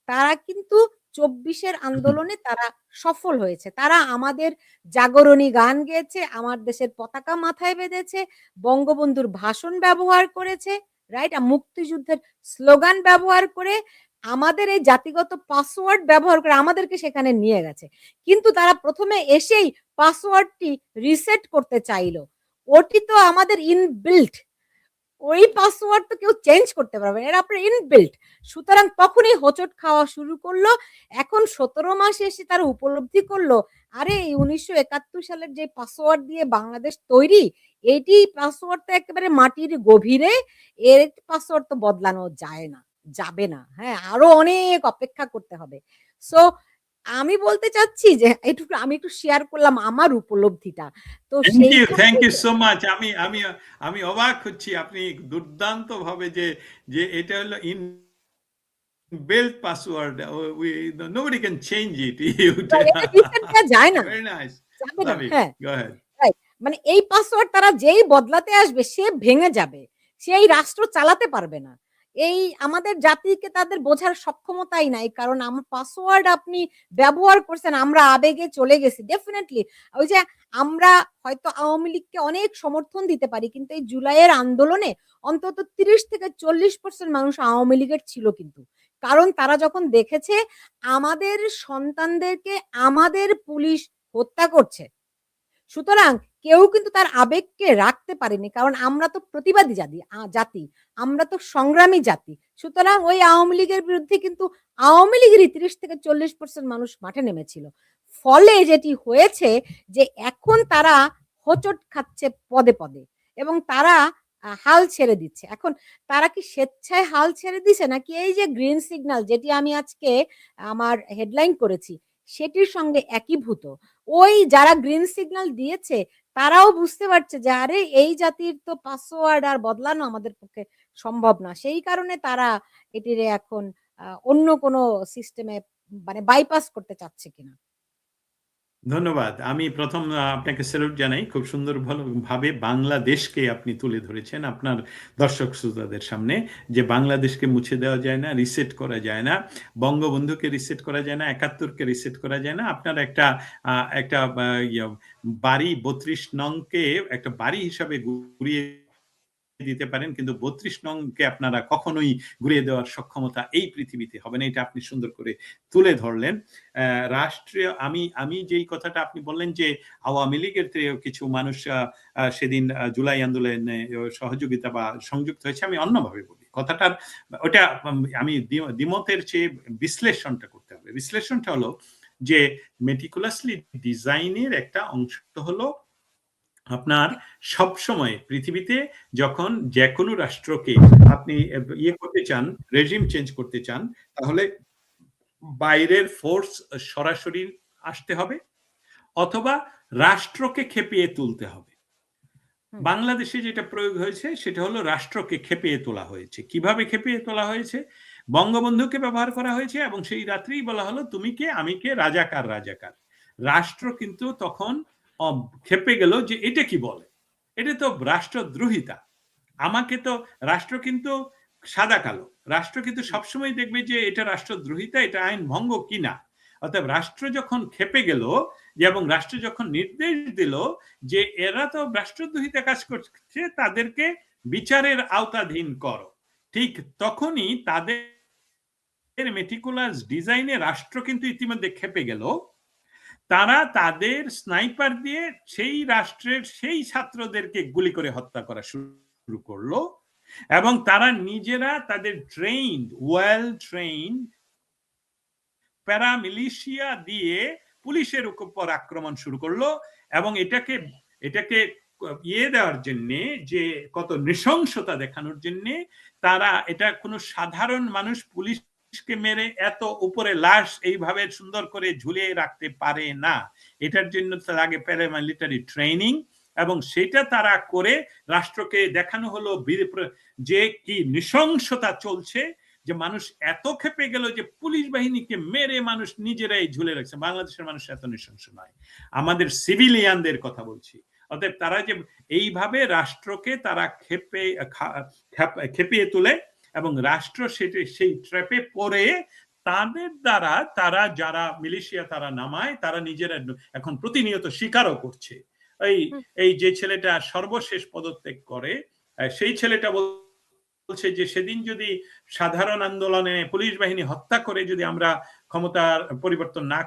তারা কিন্তু 24-এর আন্দোলনে তারা সফল হয়েছে। তারা আমাদের জাগরণী গান গেয়েছে, আমার দেশের পতাকা মাথায় বেঁধেছে, বঙ্গবন্ধুর ভাষণ ব্যবহার করেছে, রাইট, মুক্তিযুদ্ধের স্লোগান ব্যবহার করে, আমাদের এই জাতিগত পাসওয়ার্ড ব্যবহার করে আমাদেরকে সেখানে নিয়ে গেছে। কিন্তু তারা প্রথমে এসেই পাসওয়ার্ডটি রিসেট করতে চাইলো। ওটি তো আমাদের ইনবিল্ট, ওই পাসওয়ার্ড তো কেউ চেঞ্জ করতে পারবে না, এটা আপনার ইনবিল্ট। সুতরাং তখনই হোঁচট খাওয়া শুরু করলো। এখন 17 মাস এসে তারা উপলব্ধি করলো, আরে 1971 সালের যে পাসওয়ার্ড দিয়ে বাংলাদেশ তৈরি, এটি পাসওয়ার্ড তো একেবারে মাটির গভীরে, এর পাসওয়ার্ড তো বদলানো যায় না, যাবে না। হ্যাঁ, আরো অনেক অপেক্ষা করতে হবে। সো আমি বলতে চাচ্ছি যে আমি একটু শেয়ার করলাম আমার উপলব্ধিটা। তো থ্যাংক ইউ সো মাচ। আমি অবাক হচ্ছি আপনি দুর্দান্ত ভাবে যে এটা হলো built password. Nobody can change it. যায় না, Very nice. হ্যাঁ, Go ahead. মানে এই পাসওয়ার্ড তারা যেই বদলাতে আসবে সে ভেঙে যাবে, সেই রাষ্ট্র চালাতে পারবে না। এই আমাদের জাতিকে তাদের বোঝার সক্ষমতাই নাই, কারণ আমার পাসওয়ার্ড আপনি ব্যবহার করছেন, আমরা আবেগে চলে গেছি। ডেফিনেটলি ওই যে আমরা হয়তো আওয়ামী লীগকে অনেক সমর্থন দিতে পারি, কিন্তু এই জুলাইয়ের আন্দোলনে অন্তত 30 থেকে 40% মানুষ আওয়ামী লীগের ছিল। কিন্তু কারণ তারা যখন দেখেছে আমাদের সন্তানদেরকে আমাদের পুলিশ হত্যা করছে, সুতরাং কেউ কিন্তু তার আবেগকে রাখতে পারেনি, কারণ আমরা তো প্রতিবাদী জাতি, আমরা তো সংগ্রামী জাতি। সুতরাং ওই আওয়ামী লীগের বিরুদ্ধে কিন্তু আওয়ামী লীগেরই 30 থেকে 40% মানুষ মাঠে নেমেছিল। ফলে যেটি হয়েছে যে এখন তারা হোঁচট খাচ্ছে পদে পদে, এবং তারা হাল ছেড়ে দিচ্ছে। এখন তারা কি স্বেচ্ছায় হাল ছেড়ে দিছে, নাকি এই যে গ্রিন সিগন্যাল যেটি আমি আজকে আমার হেডলাইন করেছি সেটির সঙ্গে একীভূত? ওই যারা গ্রিন সিগন্যাল দিয়েছে তারাও বুঝতে পারছে যে আরে এই জাতির তো পাসওয়ার্ড আর বদলানো আমাদের পক্ষে সম্ভব না, সেই কারণে তারা এটিরে এখন অন্য কোনো সিস্টেমে মানে বাইপাস করতে চাচ্ছে কিনা? ধন্যবাদ। আমি প্রথম আপনাকে স্যালুট জানাই। খুব সুন্দর ভাবে বাংলাদেশকে আপনি তুলে ধরেছেন আপনার দর্শক শ্রোতাদের সামনে যে বাংলাদেশকে মুছে দেওয়া যায় না, রিসেট করা যায় না। বঙ্গবন্ধুকে রিসেট করা যায় না, ৭১ কে রিসেট করা যায় না। আপনার একটা বাড়ি ৩২ নংকে একটা বাড়ি হিসাবে ঘুরিয়ে দিতে পারেন, কিন্তু ৩২ নংকে আপনারা কখনোই ঘুরিয়ে দেওয়ার সক্ষমতা এই পৃথিবীতে হবে না। এটা আপনি সুন্দর করে তুলে ধরলেন। রাষ্ট্রীয় আমি যেই কথাটা আপনি বললেন যে আওয়ামী লীগের কিছু মানুষ সেদিন জুলাই আন্দোলনে সহযোগিতা বা সংযুক্ত হয়েছে, আমি অন্যভাবে বলি কথাটার। ওটা আমি দ্বিমতের চেয়ে বিশ্লেষণটা করতে হবে। বিশ্লেষণটা হলো যে মেটিকুলাসলি ডিজাইনের একটা অংশ হলো আপনার সবসময় পৃথিবীতে যখন যে কোনো রাষ্ট্রকে আপনি ইয়ে করতে চান, রেজিম চেঞ্জ করতে চান, তাহলে বাইরের ফোর্স সরাসরি আসতে হবে অথবা রাষ্ট্রকে খেপিয়ে তুলতে হবে। হুম। বাংলাদেশে যেটা প্রয়োগ হয়েছে সেটা হলো রাষ্ট্রকে খেপিয়ে তোলা হয়েছে। কিভাবে খেপিয়ে তোলা হয়েছে? বঙ্গবন্ধুকে ব্যবহার করা হয়েছে এবং সেই রাত্রেই বলা হলো তুমি কে আমি কে, রাজাকার রাজাকার। রাষ্ট্র কিন্তু তখন খেপে গেল যে এটা কি বলে, এটা তো রাষ্ট্রদ্রোহিতা। আমাকে তো রাষ্ট্র কিন্তু সাদা কালো, রাষ্ট্র কিন্তু সবসময় দেখবে যে এটা রাষ্ট্রদ্রোহিতা, এটা আইন ভঙ্গ কিনা। অর্থাৎ রাষ্ট্র যখন খেপে গেল এবং রাষ্ট্র যখন নির্দেশ দিল যে এরা তো রাষ্ট্রদ্রোহিতা কাজ করছে, তাদেরকে বিচারের আওতাধীন করো, ঠিক তখনই তাদের মেটিকুলাস ডিজাইনে রাষ্ট্র কিন্তু ইতিমধ্যে খেপে গেল। তারা তাদের স্নাইপার দিয়ে সেই রাষ্ট্রের সেই ছাত্রদেরকে গুলি করে হত্যা করা শুরু করলো এবং তারা নিজেরা তাদের ওয়েল ট্রেইন প্যারামিলিশিয়া দিয়ে পুলিশের উপর আক্রমণ শুরু করলো এবং এটাকে ইয়ে দেওয়ার জন্য, যে কত নৃশংসতা দেখানোর জন্য তারা এটা কোনো সাধারণ মানুষ পুলিশকে মেরে এত উপরে লাশ এইভাবে সুন্দর করে ঝুলিয়ে রাখতে পারে না। এটার জন্য লাগে প্যারামিলিটারি ট্রেনিং এবং সেটা তারা করে রাষ্ট্রকে দেখানো হলো যে কি নৃশংসতা চলছে, যে মানুষ এত খেপে গেল যে পুলিশ বাহিনীকে মেরে মানুষ নিজেরাই ঝুলে রাখছে। বাংলাদেশের মানুষ এত নৃশংস নয়, আমাদের সিভিলিয়ানদের কথা বলছি। অতএব তারা যে এইভাবে রাষ্ট্রকে তারা খেপিয়ে তোলে এবং রাষ্ট্র সেই ট্র্যাপে পড়ে তাদের দ্বারা তারা যারা মিলিশিয়া তারা নামায়, তারা নিজেরা এখন প্রতিনিয়ত স্বীকারও করছে। এই যে ছেলেটা সর্বশেষ পদত্যাগ করে, সেই ছেলেটা বলছে যে সেদিন যদি সাধারণ আন্দোলনে পুলিশ বাহিনী হত্যা করে যদি আমরা ক্ষমতার পরিবর্তন না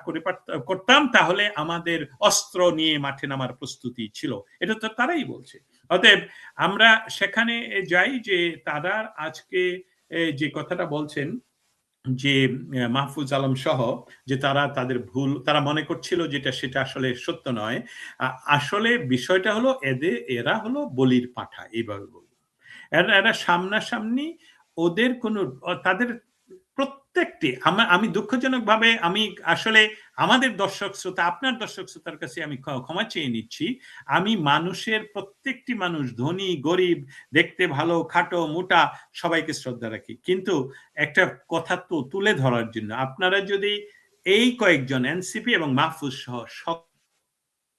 করতাম, তাহলে আমাদের অস্ত্র নিয়ে মাঠে নামার প্রস্তুতি ছিল। এটা তো তারাই বলছে। অতএব আমরা সেখানে যাই যে তারা আজকে যে কথাটা বলছেন যে মাহফুজ আলম সহ, যে তাদের ভুল তারা মনে করছিল যেটা সেটা আসলে সত্য নয়। আসলে বিষয়টা হলো এরা হলো বলির পাঠা, এইভাবে বলবো। এরা সামনাসামনি ওদের কোন তাদের প্রত্যেকটি আমি দুঃখজনক ভাবে আমি আসলে আমাদের দর্শক শ্রোতা আপনার দর্শক শ্রোতার কাছে আমি ক্ষমা চেয়ে নিচ্ছি। আমি মানুষের প্রত্যেকটি মানুষ ধনী গরিব দেখতে ভালো খাটো মোটা সবাইকে শ্রদ্ধা রাখি, কিন্তু একটা কথা তো তুলে ধরার জন্য আপনারা যদি এই কয়েকজন এনসিপি এবং মাহফুজ সহ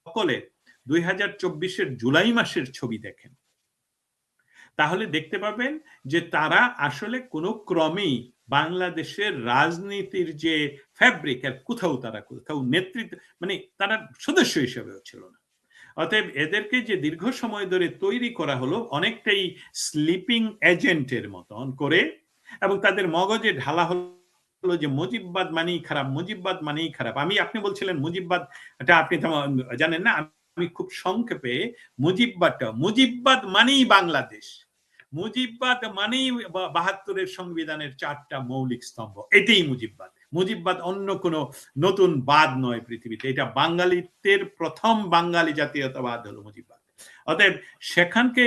সকলে 2024-এর জুলাই মাসের ছবি দেখেন, তাহলে দেখতে পাবেন যে তারা আসলে কোনো ক্রমেই বাংলাদেশের রাজনীতির যে ফ্যাব্রিক এর কোথাও নেতৃত্ব মানে তারা সদস্য হিসেবেও ছিল না। অতএব এদেরকে যে দীর্ঘ সময় ধরে তৈরি করা হলো অনেকটাই স্লিপিং এজেন্টের মতন করে, এবং তাদের মগজে ঢালা হলো যে মুজিববাদ মানেই খারাপ, মুজিববাদ মানেই খারাপ। আপনি বলছিলেন মুজিববাদ, এটা আপনি জানেন না, আমি খুব সংক্ষেপে মুজিববাদ মানেই বাংলাদেশ, মুজিববাদ মানেই ৭২-এর সংবিধানের ৪টা মৌলিক স্তম্ভ, এটাই মুজিববাদ। মুজিববাদ অন্য কোনো নতুন বাদ নয় পৃথিবীতে, এটা বাঙালিত্বের প্রথম বাঙালি জাতীয়তাবাদ হলো মুজিববাদ। অতএব সেখানকে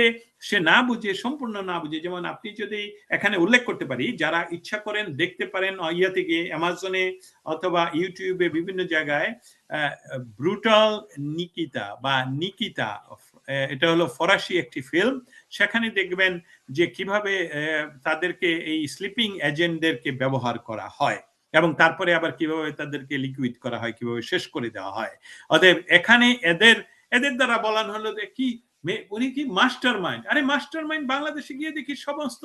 সে না বুঝে, সম্পূর্ণ না বুঝে, যেমন আপনি যদি এখানে উল্লেখ করতে পারি, যারা ইচ্ছা করেন দেখতে পারেন ইয়াতে গিয়ে অ্যামাজনে অথবা ইউটিউবে বিভিন্ন জায়গায় ব্রুটাল নিকিতা, এটা হলো ফরাসি একটি ফিল্ম। সেখানে দেখবেন যে কিভাবে তাদেরকে এই স্লিপিং এজেন্টদেরকে ব্যবহার করা হয়। এবং তারপরে আবার কিভাবে তাদেরকে লিকুইড করা হয়, কিভাবে শেষ করে দেওয়া হয়। অতএব এখানে এদের দ্বারা বলানো হলো যে কি উনি কি মাস্টার মাইন্ড। আরে মাস্টার মাইন্ড বাংলাদেশে গিয়ে দেখি সমস্ত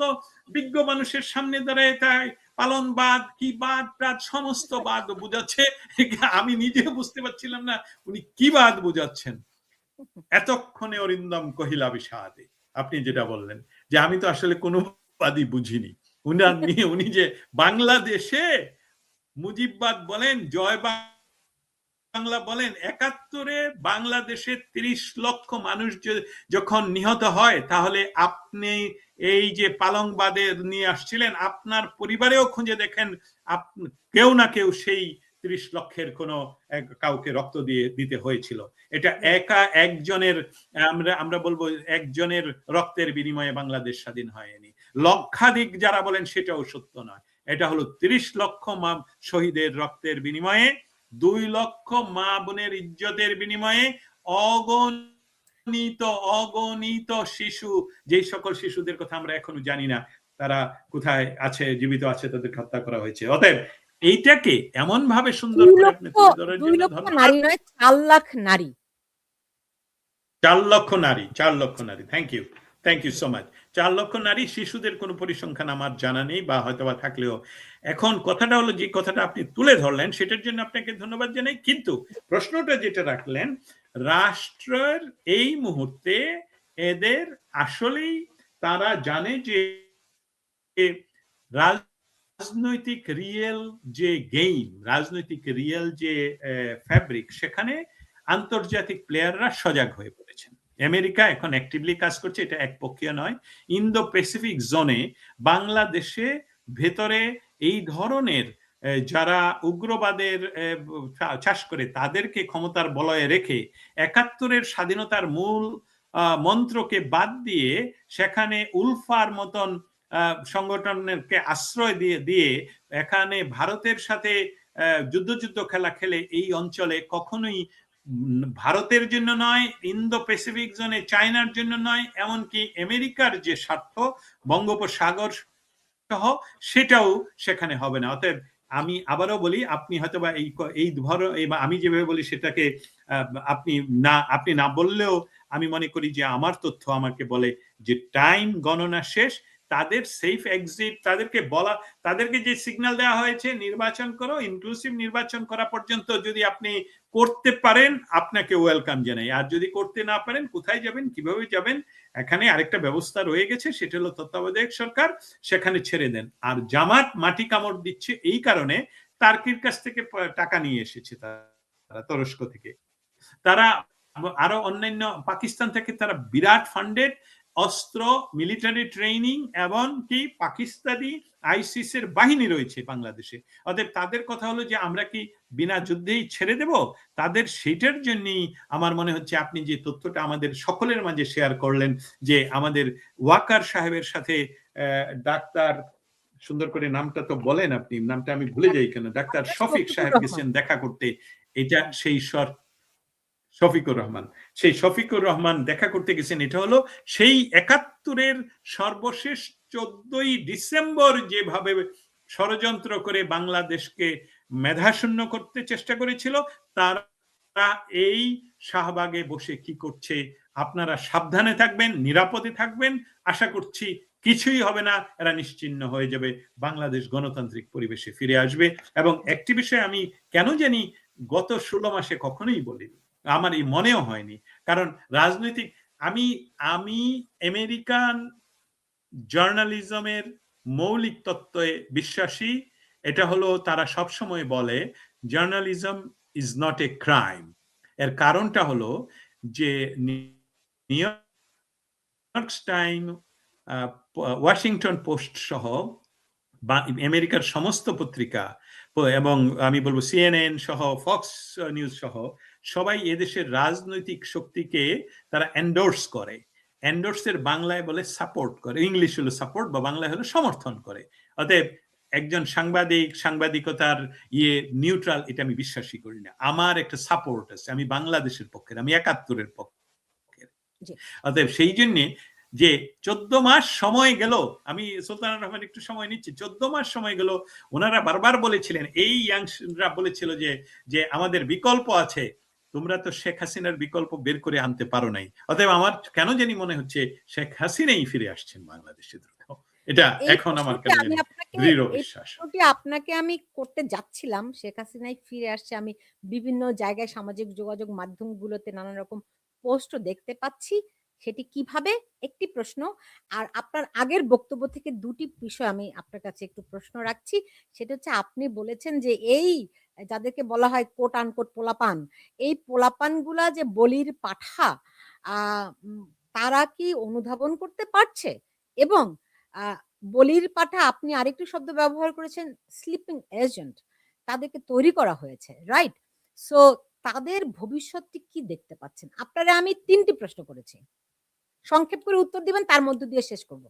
বিজ্ঞ মানুষের সামনে দাঁড়ায় তাই পালনবাদ কি বাদ টাদ সমস্ত বাদ বুঝাচ্ছে। আমি নিজে বুঝতে পারছিলাম না উনি কি বাদ বুঝাচ্ছেন। এতক্ষণে অরিন্দম কহিলা বিষাদে, আপনি যেটা বললেন যে আমি তো আসলে কোনো বাদই বুঝিনি। উনি যে বাংলাদেশে মুজিববাদ বলেন, জয় বাংলা বলেন, ৭১-এ বাংলাদেশে ৩০ লক্ষ মানুষ যখন নিহত হয়, তাহলে আপনি এই যে পালংবাদে নিয়ে আসছিলেন, আপনার পরিবারেও খুঁজে দেখেন কেউ না কেউ সেই ৩০ লক্ষের কোনো কাউকে রক্ত দিতে হয়েছিল। এটা একা একজনের, আমরা বলবো একজনের রক্তের বিনিময়ে বাংলাদেশ স্বাধীন হয়নি। লক্ষাধিক যারা বলেন সেটাও সত্য নয়। এটা হলো ৩০ লক্ষ শহীদের রক্তের বিনিময়ে, ২ লক্ষ মা বোনের ইজ্জতের বিনিময়ে অগণিত শিশু, যেই সকল শিশুদের কথা আমরা এখনো জানি না তারা কোথায় আছে, জীবিত আছে, তাদের হত্যা করা হয়েছে। অতএব এইটাকে এমন ভাবে সুন্দর করে আপনি তুলে ধরার জন্য ধন্যবাদ। ২ লক্ষ নারী নয়, ৪ লাখ নারী। ৪ লক্ষ নারী, ৪ লক্ষ নারী। Thank you so much. ৪ লক্ষ নারী। শিশুদের কোনো পরিসংখ্যান আমার জানা নেই, বা হয়তো বা থাকলেও। এখন কথাটা হলো, যে কথাটা আপনি তুলে ধরলেন সেটার জন্য আপনাকে ধন্যবাদ জানাই। কিন্তু প্রশ্নটা যেটা রাখলেন, রাষ্ট্রের এই মুহূর্তে এদের আসলেই তারা জানে যে রাজনৈতিক রিয়েল যে গেম, রাজনৈতিক রিয়েল যে ফ্যাব্রিক, সেখানে আন্তর্জাতিক প্লেয়াররা সজাগ হয়ে পড়েছেন। আমেরিকা এখন অ্যাক্টিভলি কাজ করছে, এটা একপক্ষীয় নয়। ইন্দো প্যাসিফিক জোনে বাংলাদেশে ভেতরে এই ধরনের যারা উগ্রবাদের চাষ করে তাদেরকে ক্ষমতার বলয়ে রেখে ৭১-এর স্বাধীনতার মূল মন্ত্রকে বাদ দিয়ে সেখানে উলফার মতন সংগঠনকে আশ্রয় দিয়ে এখানে ভারতের সাথে যুদ্ধ খেলা খেলে এই অঞ্চলে কখনোই ভারতের জন্য নয়, ইন্দো প্যাসিফিক জোনে চায়নার জন্য নয়, এমনকি আমেরিকার যে স্বার্থ বঙ্গোপসাগর সহ, সেটাও সেখানে হবে না। অতএব আমি আবারও বলি, আপনি হয়তোবা এই ধরো, আমি যেভাবে বলি সেটাকে আপনি না বললেও আমি মনে করি যে আমার তথ্য আমাকে বলে যে টাইম গণনা শেষ। তাদের সেফ এক্সিট, তাদেরকে যে সিগন্যাল দেওয়া হয়েছে, নির্বাচন করো, ইনক্লুসিভ নির্বাচন করা পর্যন্ত যদি আপনি করতে পারেন আপনাকে ওয়েলকাম জানাই। আর যদি করতে না পারেন, কোথায় যাবেন, কিভাবে যাবেন, এখানে আরেকটা ব্যবস্থা রয়ে গেছে, সেটা হলো তত্ত্বাবধায়ক সরকার, সেখানে ছেড়ে দেন। আর জামাত মাটি কামড় দিচ্ছে এই কারণে, তার্কির কাছ থেকে টাকা নিয়ে এসেছে, তারা তুরস্ক থেকে, তারা আরো অন্যান্য পাকিস্তান থেকে তারা বিরাট ফান্ডেড অস্ত্র, মিলিটারি ট্রেনিং এবং কি পাকিস্তানি আইসিসের বাহিনী রয়েছে বাংলাদেশে। অতএব তাদের কথা হলো যে আমরা কি বিনা যুদ্ধেই ছেড়ে দেব তাদের? সেটার জন্যই আমার মনে হচ্ছে আপনি যে তথ্যটা আমাদের সকলের মাঝে শেয়ার করলেন, যে আমাদের ওয়াকার সাহেবের সাথে ডাক্তার, সুন্দর করে নামটা তো বলেন আপনি, নামটা আমি ভুলে যাই কেন, ডাক্তার শফিক সাহেব গেছেন দেখা করতে, এটা সেই শফিকুর রহমান দেখা করতে গেছেন। এটা হলো সেই ৭১-এর সর্বশেষ ১৪ই ডিসেম্বর যেভাবে ষড়যন্ত্র করে বাংলাদেশকে মেধাশূন্য করতে চেষ্টা করেছিল, তারা এই শাহবাগে বসে কি করছে, আপনারা সাবধানে থাকবেন, নিরাপদে থাকবেন। আশা করছি কিছুই হবে না, এরা নিশ্চিহ্ন হয়ে যাবে, বাংলাদেশ গণতান্ত্রিক পরিবেশে ফিরে আসবে। এবং একটি বিষয় আমি কেন জানি গত ১৬ মাসে কখনোই বলিনি, আমার এই মনেও হয়নি, কারণ রাজনৈতিক, আমি আমেরিকান জার্নালিজমের মৌলিক তত্ত্বে বিশ্বাসী। এটা হলো, তারা সবসময় বলে journalism is not a crime. এর কারণটা হলো যে new York time, Washington post সহ আমেরিকার সমস্ত পত্রিকা, এবং আমি বলবো সিএনএন সহ, ফক্স নিউজ সহ, সবাই এদেশের রাজনৈতিক শক্তিকে তারা এন্ডোর্স করে। এন্ডোর্সের বাংলায় বলে সাপোর্ট করে, ইংলিশ হলো সাপোর্ট বা বাংলায় হলো সমর্থন করে। অতএব একজন সাংবাদিকতার নিউট্রাল, এটা আমি বিশ্বাসই করি না। আমার একটা সাপোর্ট আছে, আমি বাংলাদেশের পক্ষের, আমি ৭১-এর পক্ষের। অতএব সেই জন্যে যে 14 মাস সময় গেল, আমি সুলতানা রহমান একটু সময় নিচ্ছি, 14 মাস সময় গেল, ওনারা বারবার বলেছিলেন, এই ইয়াংরা বলেছিল যে যে আমাদের বিকল্প আছে, তোমরা তো শেখ হাসিনার বিকল্প বের করে আনতে পারো নাই, অতএব আমার কেন জানি মনে হচ্ছে শেখ হাসিনাই ফিরে আসছেন বাংলাদেশে দ্রুত। এটা এই এখন আমার প্রশ্নটি কেন আমি জানি আপনাকে দৃঢ় এই বিশ্বাস। প্রশ্নটি আপনাকে আমি করতে যাচ্ছিলাম। শেখ হাসিনাই ফিরে আসছে। আমি বিভিন্ন জায়গায় সামাজিক যোগাযোগ মাধ্যমগুলোতে নানা রকম পোস্টও দেখতে পাচ্ছি। সেটি কিভাবে? একটি প্রশ্ন। আর আপনার আগের বক্তব্য থেকে ২ টি বিষয় আমি আপনার কাছে একটু প্রশ্ন রাখছি। সেটা হচ্ছে আপনি বলেছেন যে এই যাদেরকে বলা হয় কোট আনকোট পোলাপান, এই পোলাপানগুলা যে বলির পাঠা আ উম তারা কি অনুধাবন করতে পারছে? এবং আ বলির পাঠা আপনি আরেকটি শব্দ ব্যবহার করেছেন স্লিপিং এজেন্ট। তাদেরকে তৈরি করা হয়েছে, রাইট? সো তাদের ভবিষ্যৎটি কি দেখতে পাচ্ছেন? আপনারে আমি ৩ টি প্রশ্ন করেছি। সংক্ষেপ করে উত্তর দিবেন তার মধ্য দিয়ে শেষ করব।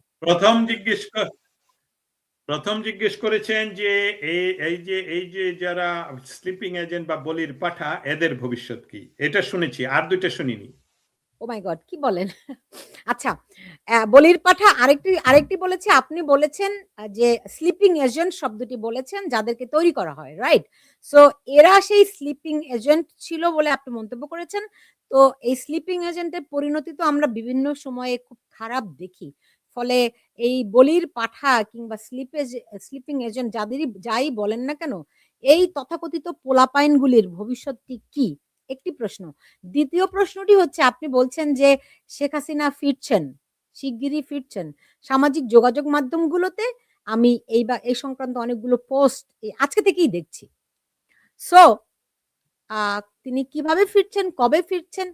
প্রথম জিজ্ঞেস করেছেন যে এই যে যারা স্লিপিং এজেন্ট বা বলির পাঠা, এদের ভবিষ্যৎ কি, এটা শুনেছি, আর 2টা শুনিনি। ও মাই গড! কি বলেন? আচ্ছা, বলির পাঠা আরেকটি বলেছে আপনি বলেছেন যে স্লিপিং এজেন্ট শব্দটি বলেছেন যাদেরকে তৈরি করা হয়, রাইট? সো এরা সেই স্লিপিং এজেন্ট ছিল বলে আপনি মন্তব্য করেছেন। তো এই স্লিপিং এজেন্টের পরিণতি তো আমরা বিভিন্ন সময়ে খুব খারাপ দেখি। ফলে এই বলির পাঠা কিংবা স্লিপিং এজেন্ট যাই বলেন না কেন, এই তথাকথিত পোলাপাইনগুলির ভবিষ্যৎটি কি? একটি প্রশ্ন। ২য় প্রশ্নটি হচ্ছে আপনি বলছেন যে শেখ হাসিনা ফিরছেন, শিগগিরই ফিরছেন। সামাজিক যোগাযোগ মাধ্যমগুলোতে আমি এই সংক্রান্ত অনেকগুলো পোস্ট আজকে থেকেই দেখছি। সো তিনি কিভাবে ফিরছেন, কবে ফিরছেন